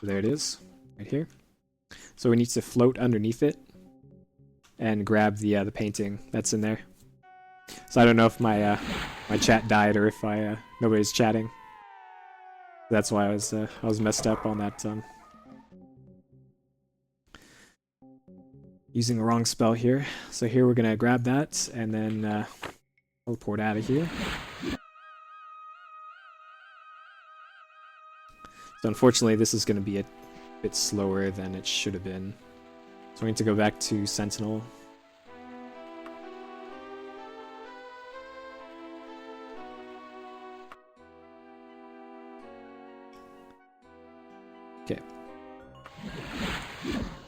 There it is, right here. So we need to float underneath it and grab the painting that's in there. So I don't know if my my chat died or if nobody's chatting. That's why I was messed up on that. Using the wrong spell here. So here we're gonna grab that and then teleport out of here. So unfortunately, this is going to be a bit slower than it should have been. So we need to go back to Sentinel. Okay.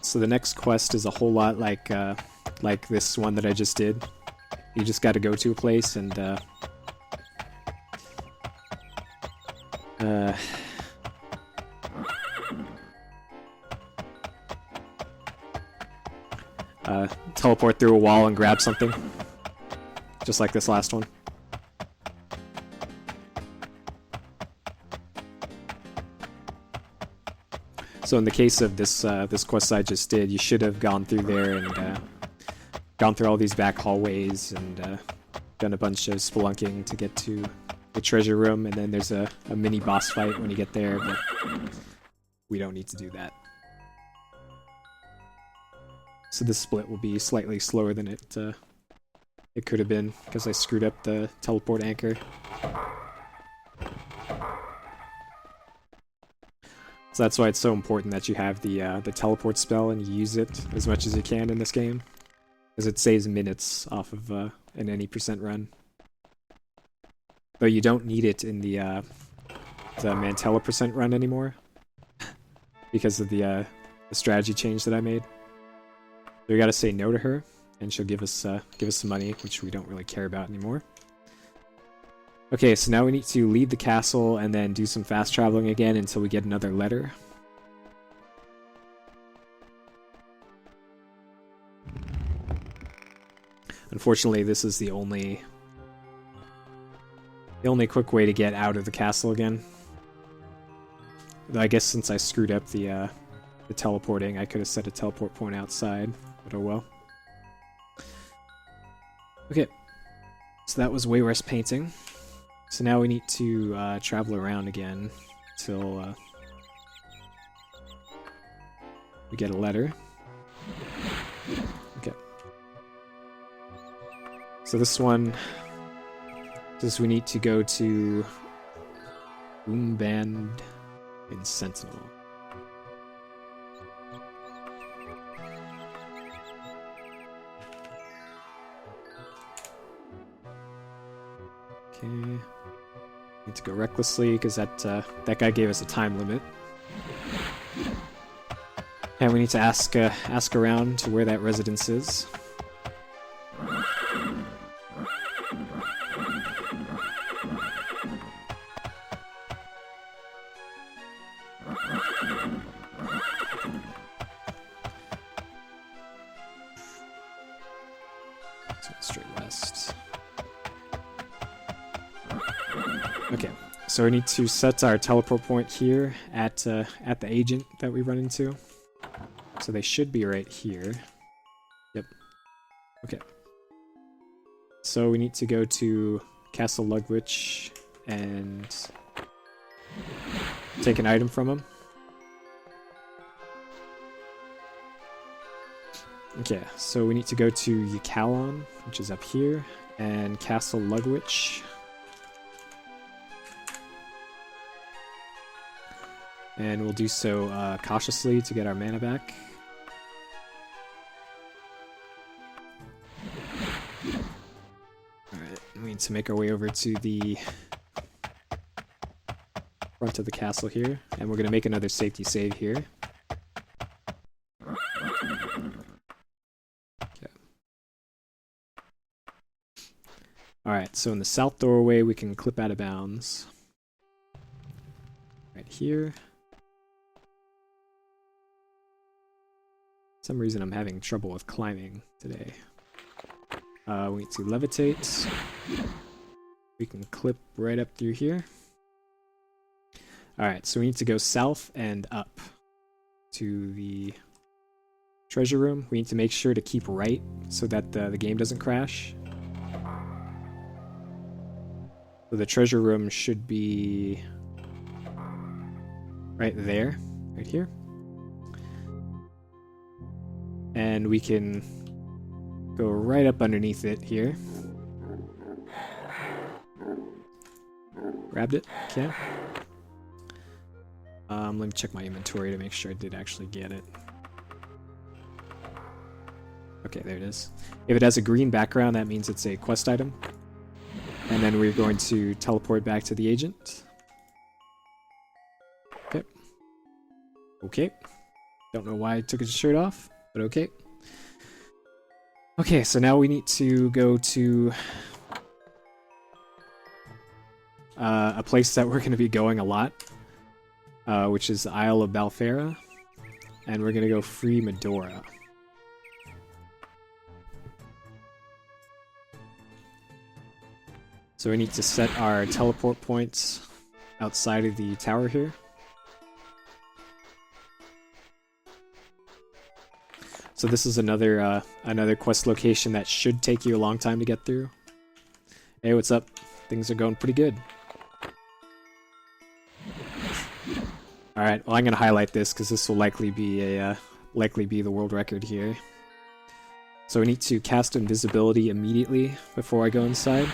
So the next quest is a whole lot like this one that I just did. You just got to go to a place and teleport through a wall and grab something. Just like this last one. So in the case of this this quest I just did, you should have gone through there and gone through all these back hallways and done a bunch of spelunking to get to the treasure room, and then there's a mini boss fight when you get there, but we don't need to do that. So this split will be slightly slower than it could have been, because I screwed up the teleport anchor. So that's why it's so important that you have the teleport spell and you use it as much as you can in this game, because it saves minutes off of an any percent run. Though you don't need it in the Mantella percent run anymore, because of the strategy change that I made. So we gotta say no to her, and she'll give us some money, which we don't really care about anymore. Okay, so now we need to leave the castle and then do some fast traveling again until we get another letter. Unfortunately, this is the only quick way to get out of the castle again. Though I guess since I screwed up the teleporting, I could have set a teleport point outside, but oh well. Okay, so that was Wayrest painting. So now we need to travel around again till we get a letter. Okay. So this one says we need to go to Boomband in Sentinel. Okay. Need to go recklessly because that guy gave us a time limit. And we need to ask around to where that residence is. Straight west. Okay, so we need to set our teleport point here at the agent that we run into. So they should be right here. Yep. Okay. So we need to go to Castle Lugwich and take an item from him. Okay, so we need to go to Ykalon, which is up here, and Castle Lugwich. And we'll do so cautiously to get our mana back. Alright, we need to make our way over to the front of the castle here, and we're going to make another safety save here. Okay. Alright, so in the south doorway we can clip out of bounds. Right here. For some reason I'm having trouble with climbing today. We need to levitate. We can clip right up through here. Alright, so we need to go south and up to the treasure room. We need to make sure to keep right so that the game doesn't crash. So the treasure room should be right there, right here. And we can go right up underneath it here. Grabbed it, okay. Let me check my inventory to make sure I did actually get it. Okay, there it is. If it has a green background, that means it's a quest item. And then we're going to teleport back to the agent. Okay. Okay. Don't know why I took his shirt off, but okay. Okay, so now we need to go to a place that we're going to be going a lot, which is the Isle of Balfera, and we're going to go free Medora. So we need to set our teleport points outside of the tower here. So this is another quest location that should take you a long time to get through. Hey, what's up? Things are going pretty good. Alright, well I'm gonna highlight this because this will likely be the world record here. So we need to cast invisibility immediately before I go inside.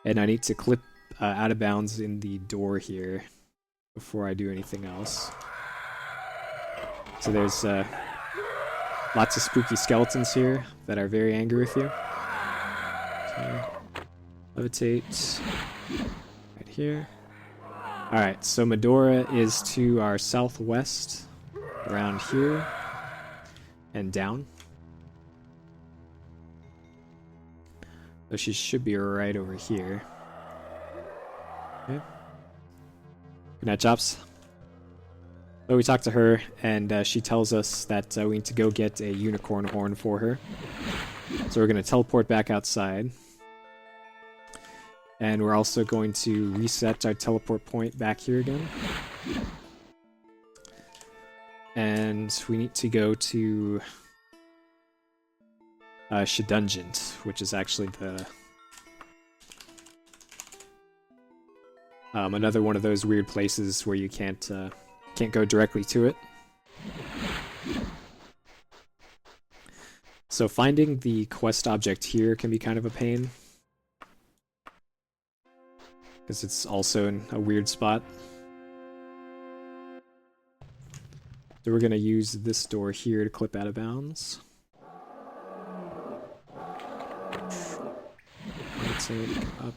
And I need to clip out of bounds in the door here before I do anything else. So there's lots of spooky skeletons here that are very angry with you. Okay. Levitate. Right here. Alright, so Medora is to our southwest, around here, and down. So she should be right over here. Okay. Good night, Chops. So we talked to her, and she tells us that we need to go get a unicorn horn for her. So we're going to teleport back outside. And we're also going to reset our teleport point back here again. And we need to go to Shedungent, which is actually the another one of those weird places where you can't go directly to it. So finding the quest object here can be kind of a pain, because it's also in a weird spot. So we're going to use this door here to clip out of bounds. Take up.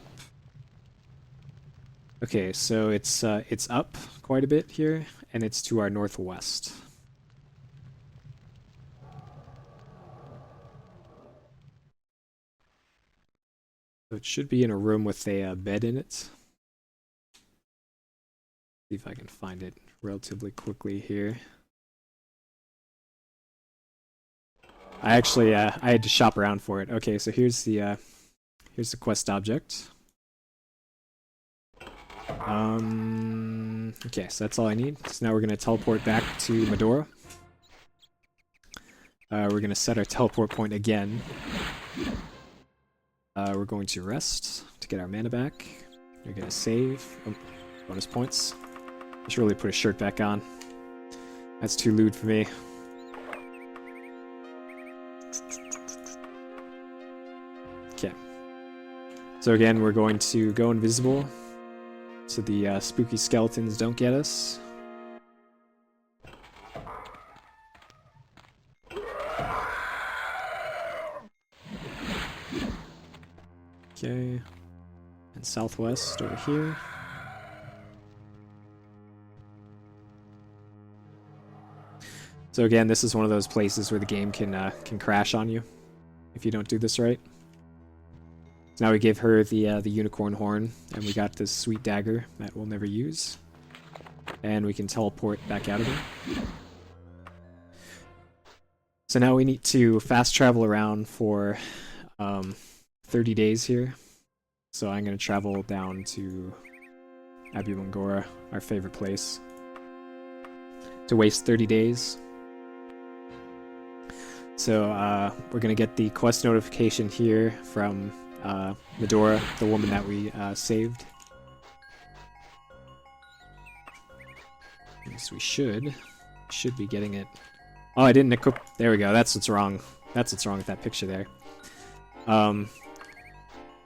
Okay, so it's up quite a bit here, and it's to our northwest. So it should be in a room with a bed in it. See if I can find it relatively quickly here. I actually I had to shop around for it. Okay, so here's the quest object. Okay, so that's all I need. So now we're gonna teleport back to Medora. We're gonna set our teleport point again. We're going to rest to get our mana back. We're gonna save. Oh, bonus points. I should really put a shirt back on. That's too lewd for me. Okay. So again, we're going to go invisible so the spooky skeletons don't get us. Okay. And southwest over here. So again, this is one of those places where the game can crash on you if you don't do this right. So now we gave her the unicorn horn, and we got this sweet dagger that we'll never use. And we can teleport back out of it. So now we need to fast travel around for 30 days here. So I'm going to travel down to Abulangora, our favorite place, to waste 30 days. So we're going to get the quest notification here from Medora, the woman that we saved. Yes, we should be getting it. Oh, I didn't equip. There we go. That's what's wrong. That's what's wrong with that picture there.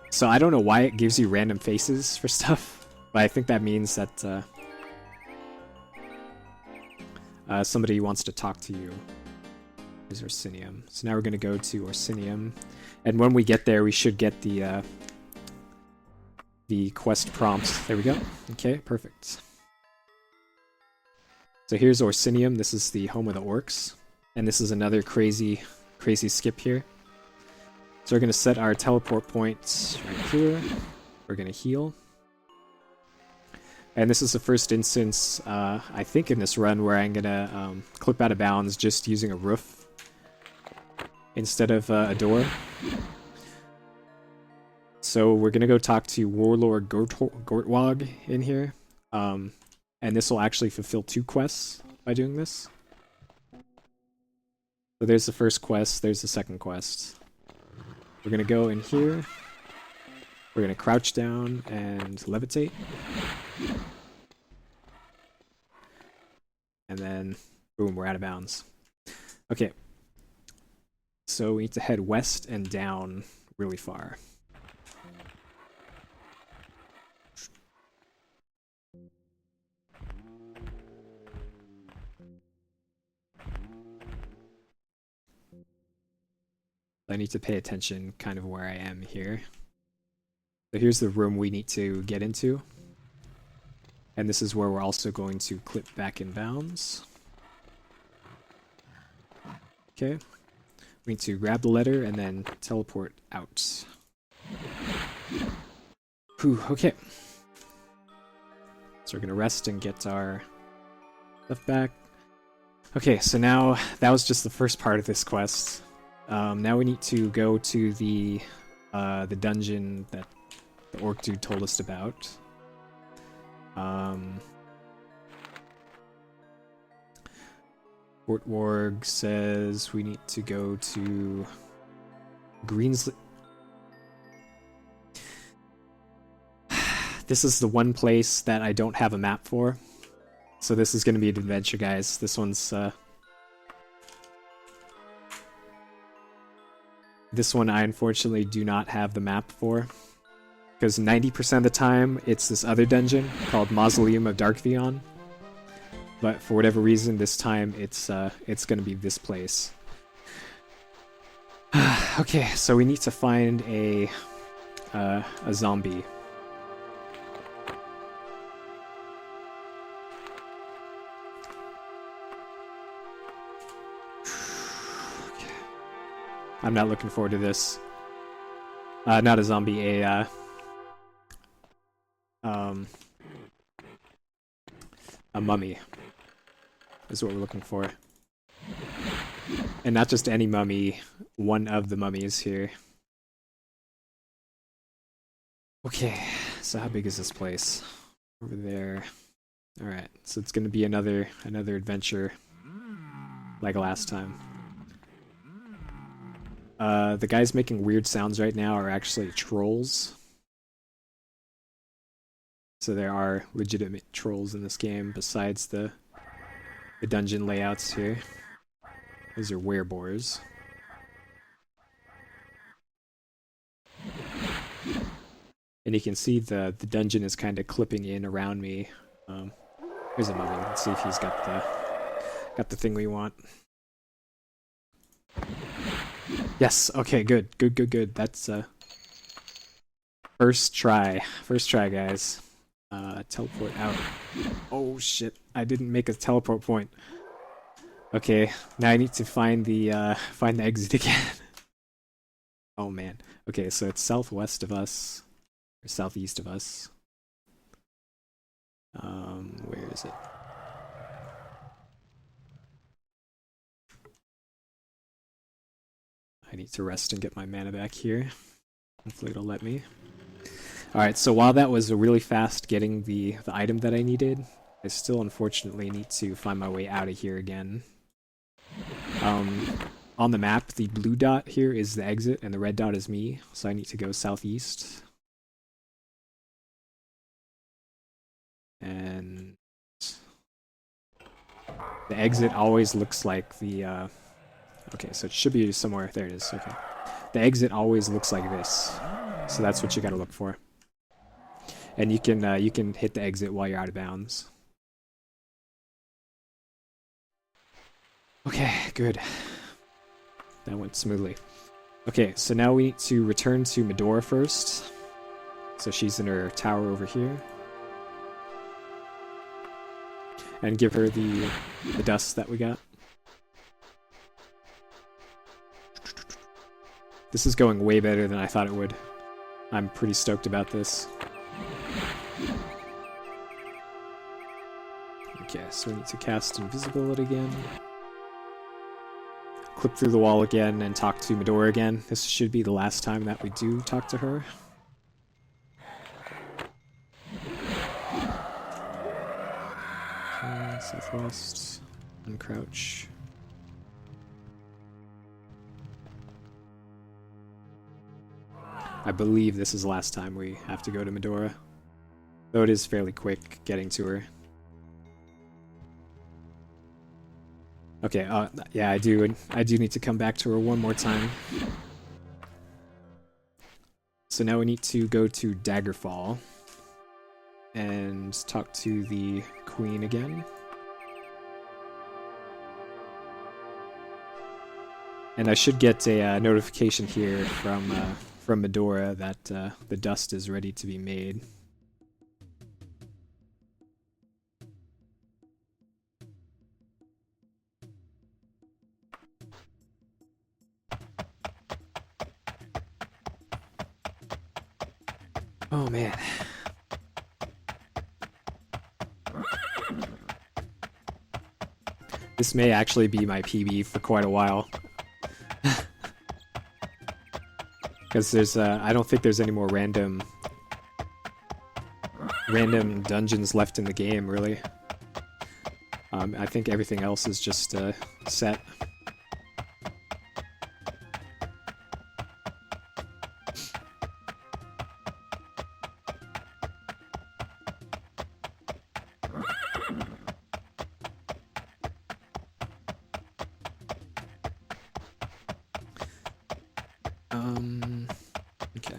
So I don't know why it gives you random faces for stuff, but I think that means that somebody wants to talk to you. Here's Orsinium. So now we're going to go to Orsinium, and when we get there, we should get the quest prompts. There we go. Okay, perfect. So here's Orsinium. This is the home of the orcs, and this is another crazy skip here. So we're going to set our teleport points right here. We're going to heal. And this is the first instance, I think, in this run where I'm going to clip out of bounds just using a roof instead of a door. So we're going to go talk to Warlord Gortwog in here. And this will actually fulfill 2 quests by doing this. So there's the first quest, there's the second quest. We're going to go in here. We're going to crouch down and levitate. And then, boom, we're out of bounds. Okay. So we need to head west and down really far. I need to pay attention kind of where I am here. So here's the room we need to get into. And this is where we're also going to clip back in bounds. Okay. We need to grab the letter and then teleport out. Whew, okay. So we're gonna rest and get our stuff back. Okay, so now that was just the first part of this quest. Now we need to go to the dungeon that the orc dude told us about. Fort Warg says we need to go to Greensley. This is the one place that I don't have a map for. So this is going to be an adventure, guys. This one's... This one I unfortunately do not have the map for. Because 90% of the time, it's this other dungeon called Mausoleum of Darkvion. But for whatever reason, this time it's going to be this place. Okay, so we need to find a zombie. I'm not looking forward to this. Not a zombie, a mummy is what we're looking for. And not just any mummy, one of the mummies here. Okay, so how big is this place? Over there. Alright, so it's gonna be another adventure like last time. The guys making weird sounds right now are actually trolls. So there are legitimate trolls in this game besides the dungeon layouts here. Those are werebores. And you can see the dungeon is kind of clipping in around me. Here's a mummy. Let's see if he's got the thing we want. Yes, okay, good. That's first try, guys. Teleport out. Oh shit, I didn't make a teleport point. Okay, now I need to find the exit again. Oh man. Okay, so it's southwest of us, or southeast of us. Where is it? I need to rest and get my mana back here. Hopefully it'll let me. Alright, so while that was really fast getting the item that I needed, I still unfortunately need to find my way out of here again. On the map, the blue dot here is the exit, and the red dot is me, so I need to go southeast. And the exit always looks like the... Okay, so it should be somewhere... There it is, okay. The exit always looks like this, so that's what you gotta look for. And you can hit the exit while you're out of bounds. Okay, good. That went smoothly. Okay, so now we need to return to Medora first. So she's in her tower over here. And give her the dust that we got. This is going way better than I thought it would. I'm pretty stoked about this. Okay, so we need to cast Invisibility again. Clip through the wall again and talk to Medora again. This should be the last time that we do talk to her. Okay, southwest. Uncrouch. I believe this is the last time we have to go to Medora. Though it is fairly quick getting to her. Okay, yeah, I do need to come back to her one more time. So now we need to go to Daggerfall and talk to the Queen again. And I should get a notification here from Medora that the dust is ready to be made. Oh man. This may actually be my PB for quite a while. Because there's, I don't think there's any more random dungeons left in the game, really. I think everything else is just set. Okay.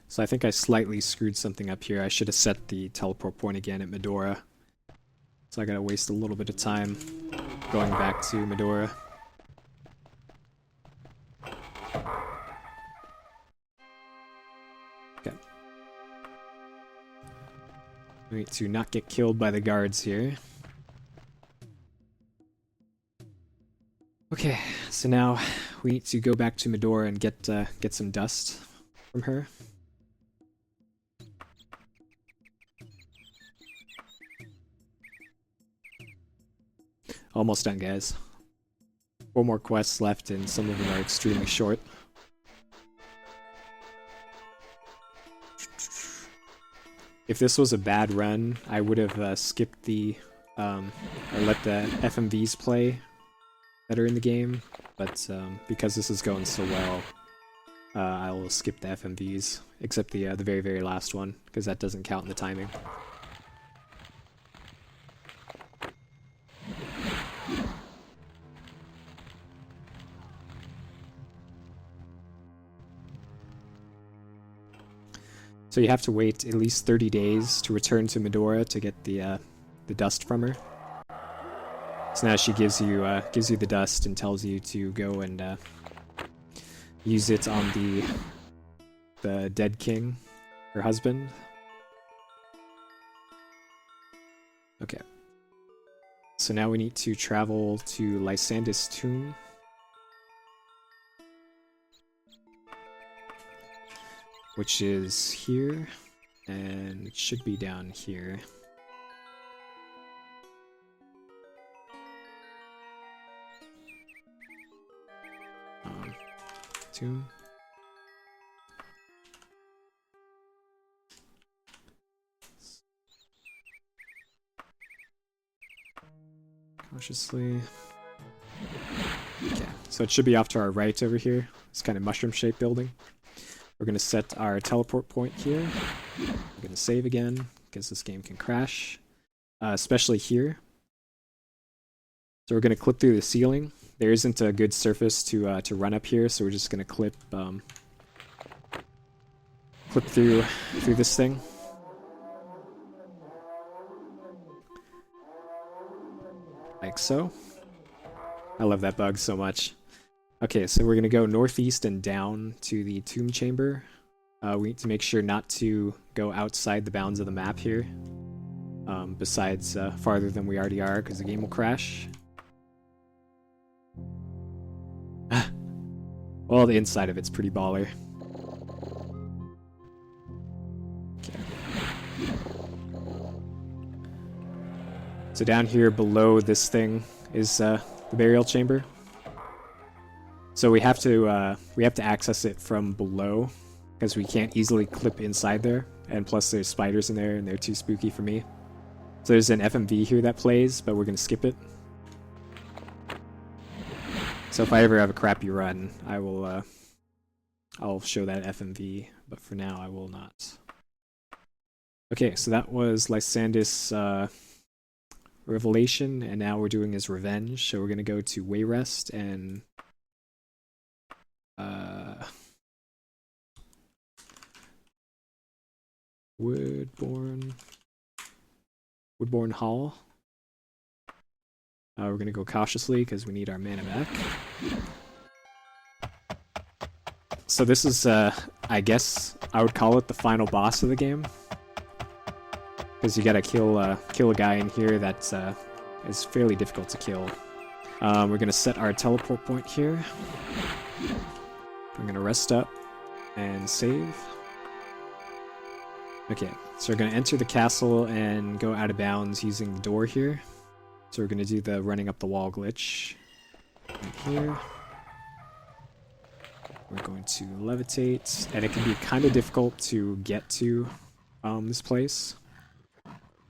So I think I slightly screwed something up here. I should have set the teleport point again at Medora. So I gotta waste a little bit of time going back to Medora. Okay. We need to not get killed by the guards here. Okay, so now we need to go back to Medora and get some dust from her. Almost done, guys. 4 more quests left, and some of them are extremely short. If this was a bad run, I would have skipped the or let the FMVs play that are in the game, but because this is going so well, I will skip the FMVs, except the very, very last one, because that doesn't count in the timing. So you have to wait at least 30 days to return to Medora to get the dust from her. So now she gives you the dust and tells you to go and use it on the dead king, her husband. Okay. So now we need to travel to Lysander's tomb. Which is here, and it should be down here. Tomb. Cautiously. Okay, so it should be off to our right over here. This kind of mushroom-shaped building. We're going to set our teleport point here. We're going to save again, because this game can crash. Especially here. So we're going to clip through the ceiling. There isn't a good surface to run up here, so we're just going to clip through this thing. Like so. I love that bug so much. Okay, so we're going to go northeast and down to the tomb chamber. We need to make sure not to go outside the bounds of the map here. Besides farther than we already are, because the game will crash. Well, the inside of it's pretty baller. Okay. So down here below this thing is the burial chamber. So we have to access it from below, because we can't easily clip inside there, and plus there's spiders in there and they're too spooky for me. So there's an FMV here that plays, but we're gonna skip it. So if I ever have a crappy run, I will I'll show that FMV, but for now I will not. Okay, so that was Lysander's revelation, and now we're doing his revenge. So we're gonna go to Wayrest and Woodbourne Hall. We're gonna go cautiously because we need our mana back. So this is, I guess I would call it the final boss of the game. Because you gotta kill a guy in here that's is fairly difficult to kill. We're gonna set our teleport point here. We're gonna rest up and save. Okay, so we're gonna enter the castle and go out of bounds using the door here. So we're gonna do the running up the wall glitch right here. We're going to levitate, and it can be kind of difficult to get to this place.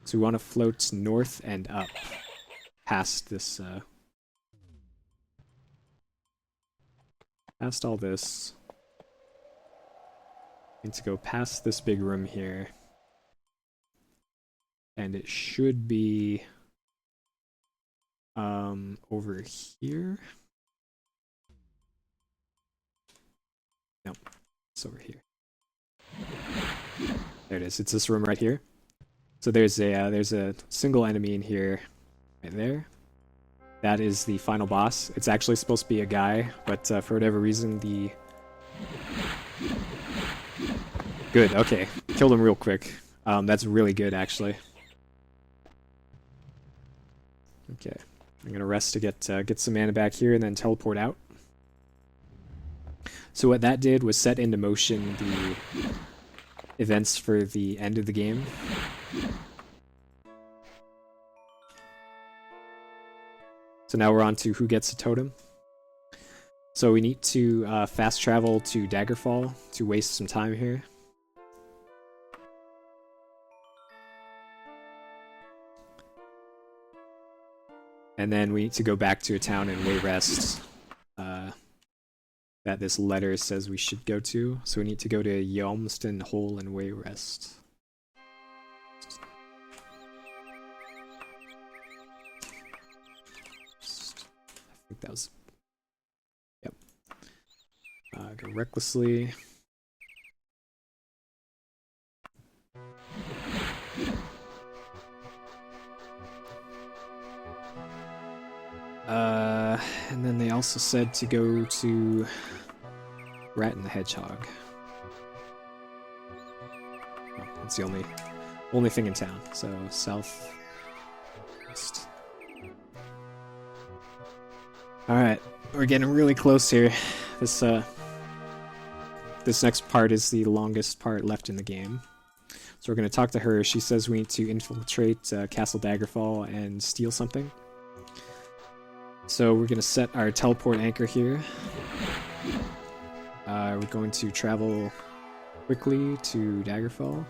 So we want to float north and up past this, past all this. Need to go past this big room here. And it should be over here. No, it's over here. There it is. It's this room right here. So there's a single enemy in here, right there. That is the final boss. It's actually supposed to be a guy, but for whatever reason, the... Good, okay. Killed him real quick. That's really good, actually. Okay. I'm gonna rest to get some mana back here and then teleport out. So what that did was set into motion the events for the end of the game. So now we're on to who gets a totem. So we need to fast travel to Daggerfall to waste some time here. And then we need to go back to a town in Wayrest that this letter says we should go to. So we need to go to Yelmston Hole in Wayrest. I think that was... Yep. Go recklessly. And then they also said to go to Rat and the Hedgehog. Oh, that's the only thing in town. So south west. Alright, we're getting really close here. This next part is the longest part left in the game. So we're gonna talk to her. She says we need to infiltrate Castle Daggerfall and steal something. So we're going to set our teleport anchor here. We're going to travel quickly to Daggerfall,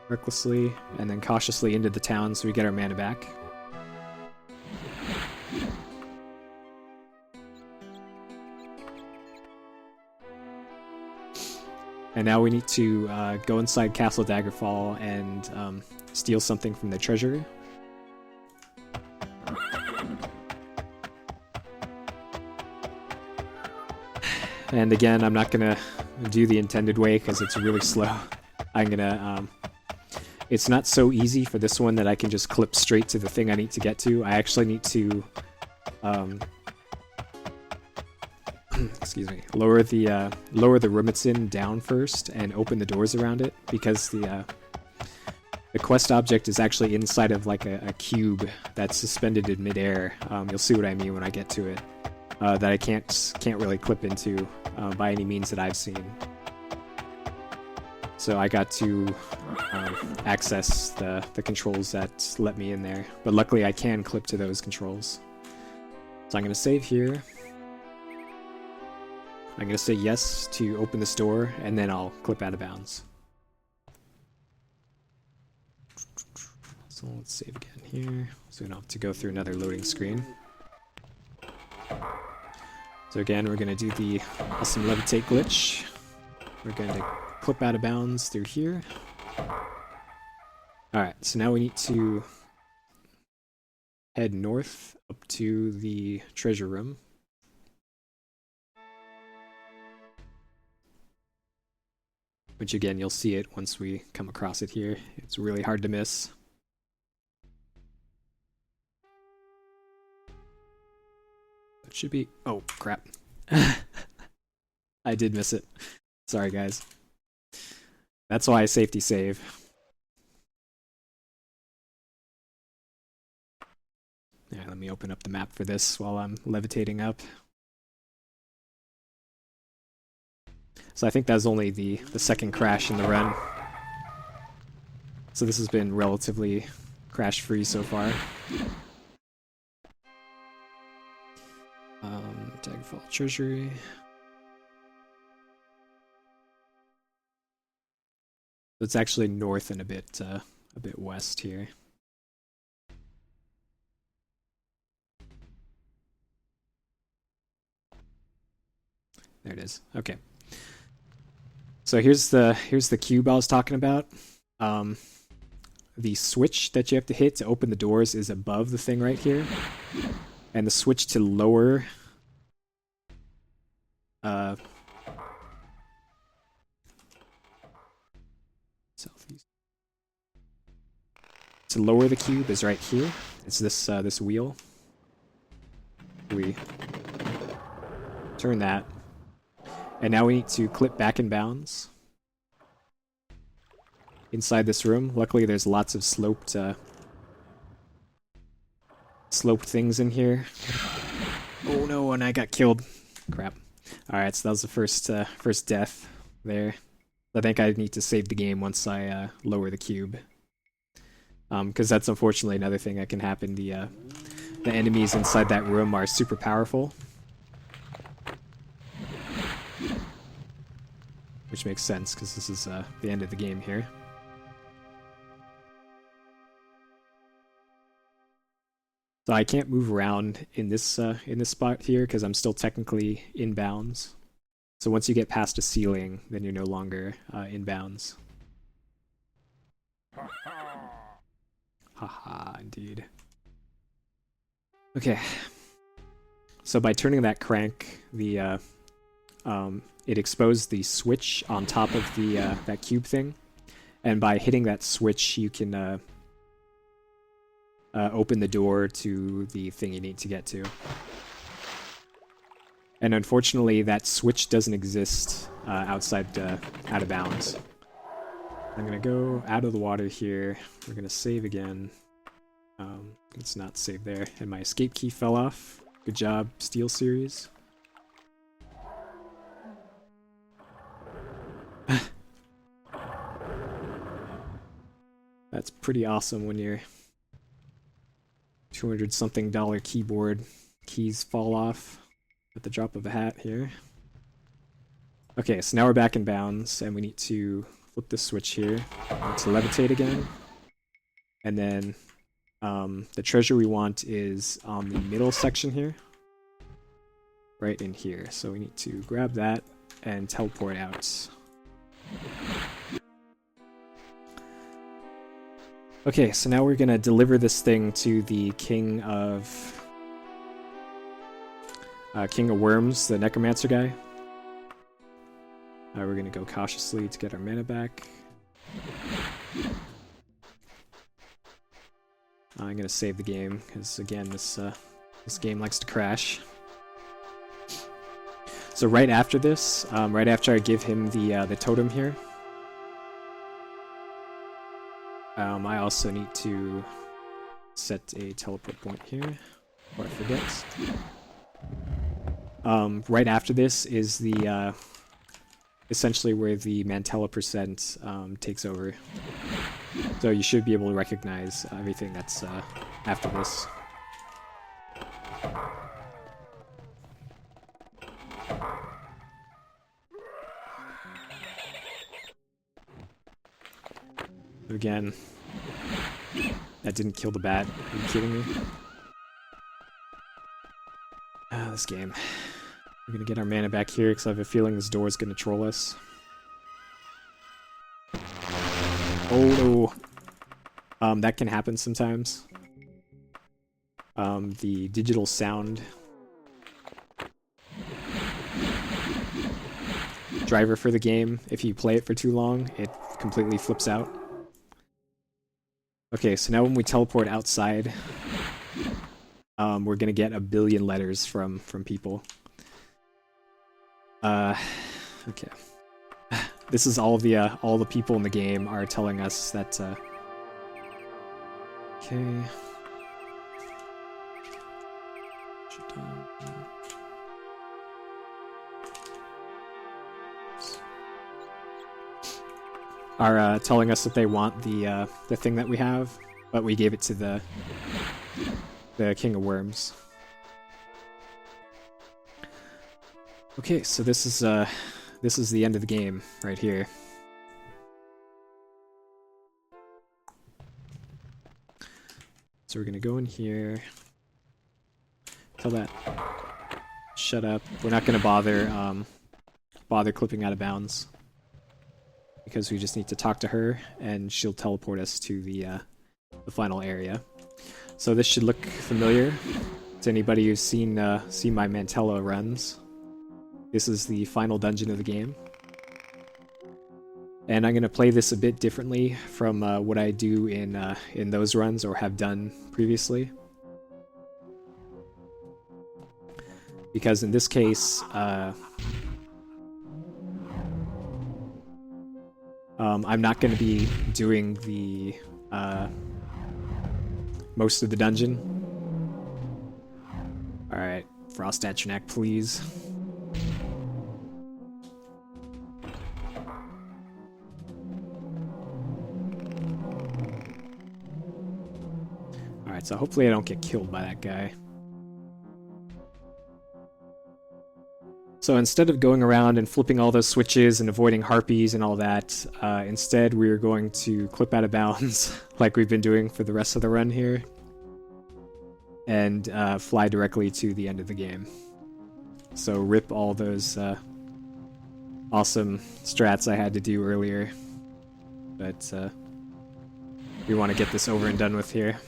recklessly, and then cautiously into the town so we get our mana back. And now we need to go inside Castle Daggerfall and steal something from the treasury. And again, I'm not gonna do the intended way because it's really slow. I'm gonna, it's not so easy for this one that I can just clip straight to the thing I need to get to. I actually need to, excuse me, lower the Rumitsin down first and open the doors around it because the quest object is actually inside of like a cube that's suspended in midair. You'll see what I mean when I get to it. That I can't really clip into by any means that I've seen. So I got to access the controls that let me in there. But luckily I can clip to those controls. So I'm going to save here. I'm going to say yes to open this door, and then I'll clip out of bounds. So let's save again here, so we don't have to go through another loading screen. So again, we're going to do the awesome levitate glitch. We're going to clip out of bounds through here. Alright, so now we need to head north up to the treasure room. Which again, you'll see it once we come across it here. It's really hard to miss. It should be... Oh, crap. I I did miss it. Sorry, guys. That's why I safety save. Yeah, let me open up the map for this while I'm levitating up. So I think that's only the second crash in the run. So this has been relatively crash-free so far. Daggerfall Treasury. It's actually north and a bit west here. There it is. Okay. So here's the cube I was talking about. The switch that you have to hit to open the doors is above the thing right here, and the switch to lower southeast. To lower the cube is right here. It's this wheel. We turn that, and now we need to clip back in bounds inside this room. Luckily, there's lots of sloped things in here. Oh no, and I got killed. Crap. Alright, so that was the first death there. I think I need to save the game once I lower the cube. Because that's unfortunately another thing that can happen. The enemies inside that room are super powerful. Which makes sense, because this is the end of the game here. So I can't move around in this spot here because I'm still technically in bounds. So once you get past a ceiling, then you're no longer in bounds. Haha, indeed. Okay. So by turning that crank, the it exposed the switch on top of the that cube thing, and by hitting that switch, you can open the door to the thing you need to get to. And unfortunately, that switch doesn't exist outside out of bounds. I'm gonna go out of the water here. We're gonna save again. Let's not save there. And my escape key fell off. Good job, Steel Series. That's pretty awesome when your $200-something keyboard keys fall off at the drop of a hat here. Okay, so now we're back in bounds, and we need to flip this switch here to levitate again. And then the treasure we want is on the middle section here. Right in here. So we need to grab that and teleport out. Okay, so now we're gonna deliver this thing to the King of Worms, the Necromancer guy. We're gonna go cautiously to get our mana back. I'm gonna save the game because again, this game likes to crash. So right after this, right after I give him the totem here. I also need to set a teleport point here, before I forget. Right after this is the essentially where the Mantella percent takes over. So you should be able to recognize everything that's after this. Again, that didn't kill the bat. Are you kidding me? This game. We're gonna get our mana back here because I have a feeling this door is gonna troll us. Oh no. That can happen sometimes. The digital sound driver for the game, if you play it for too long, it completely flips out. Okay, so now when we teleport outside, we're gonna get a billion letters from people. Okay. This is all the people in the game are telling us that. Okay. Are telling us that they want the thing that we have, but we gave it to the King of Worms. Okay, so this is the end of the game right here. So we're gonna go in here. Tell that. Shut up. We're not gonna bother clipping out of bounds, because we just need to talk to her, and she'll teleport us to the final area. So this should look familiar to anybody who's seen my Mantella runs. This is the final dungeon of the game. And I'm going to play this a bit differently from what I do in those runs or have done previously. Because in this case, I'm not going to be doing the most of the dungeon. Alright, Frost Atronach, please. Alright, so hopefully I don't get killed by that guy. So instead of going around and flipping all those switches and avoiding harpies and all that, instead we're going to clip out of bounds like we've been doing for the rest of the run here, and fly directly to the end of the game. So rip all those awesome strats I had to do earlier, but we want to get this over and done with here.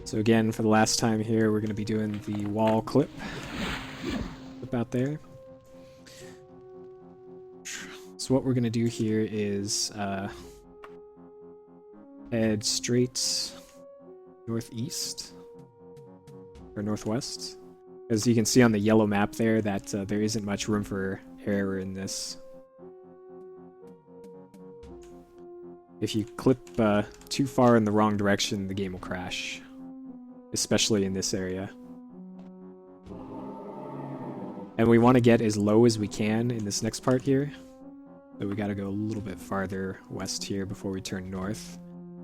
So again, for the last time here, we're going to be doing the wall clip out there. So what we're going to do here is head straight northeast, or northwest. As you can see on the yellow map there, that there isn't much room for error in this. If you clip too far in the wrong direction, the game will crash. Especially in this area. And we want to get as low as we can in this next part here. So we got to go a little bit farther west here before we turn north.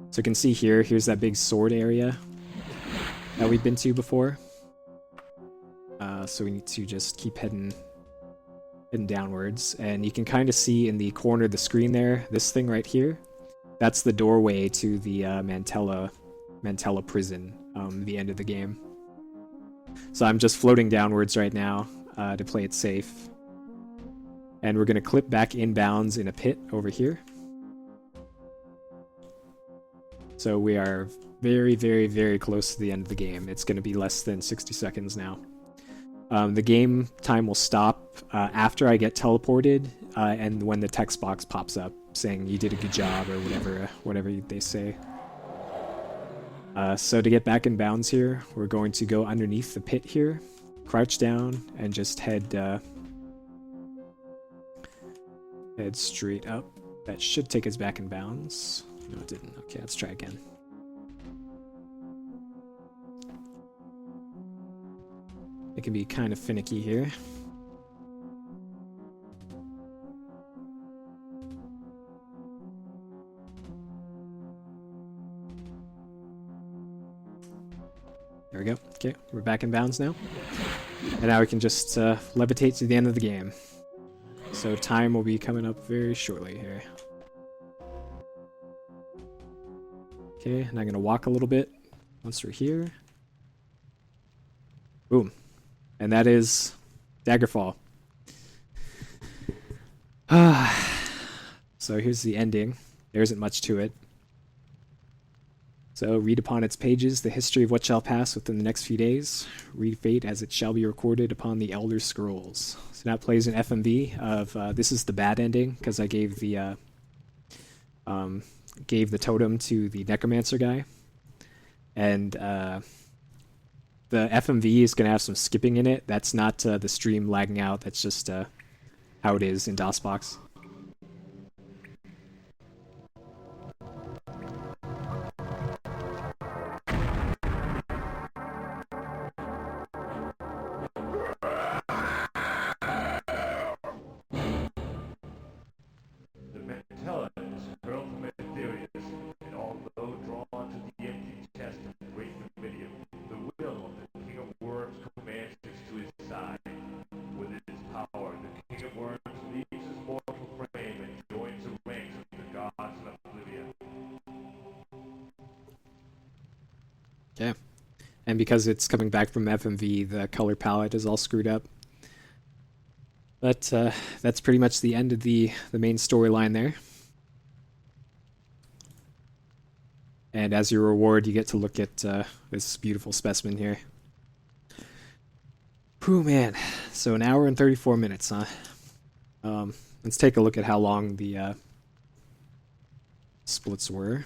So you can see here, here's that big sword area that we've been to before. So we need to just keep heading downwards. And you can kind of see in the corner of the screen there, this thing right here. That's the doorway to the Mantella prison, the end of the game. So I'm just floating downwards right now to play it safe. And we're going to clip back inbounds in a pit over here. So we are very, very, very close to the end of the game. It's going to be less than 60 seconds now. The game time will stop after I get teleported and when the text box pops up saying you did a good job or whatever they say. So to get back in bounds here, we're going to go underneath the pit here, crouch down, and just head straight up. That should take us back in bounds. No, it didn't. Okay, let's try again. It can be kind of finicky here. There we go. Okay, we're back in bounds now. And now we can just levitate to the end of the game. So time will be coming up very shortly here. Okay, and I'm going to walk a little bit once we're here. Boom. And that is Daggerfall. So here's the ending. There isn't much to it. So read upon its pages the history of what shall pass within the next few days. Read fate as it shall be recorded upon the Elder Scrolls. So that plays an FMV of this is the bad ending because I gave the totem to the necromancer guy, and the FMV is gonna have some skipping in it. That's not the stream lagging out. That's just how it is in DOSBox. The Mentelans, hurled from Ethereus, and although drawn to the empty chest of the great Dominion, the will of the King of Worms commands to his side. With its power, the King of Worms leaves his mortal frame and joins the ranks of the gods of Oblivion. Yeah. And because it's coming back from FMV, the color palette is all screwed up. But that's pretty much the end of the main storyline there. And as your reward, you get to look at this beautiful specimen here. Whew, man. So an hour and 34 minutes, huh? Let's take a look at how long the splits were.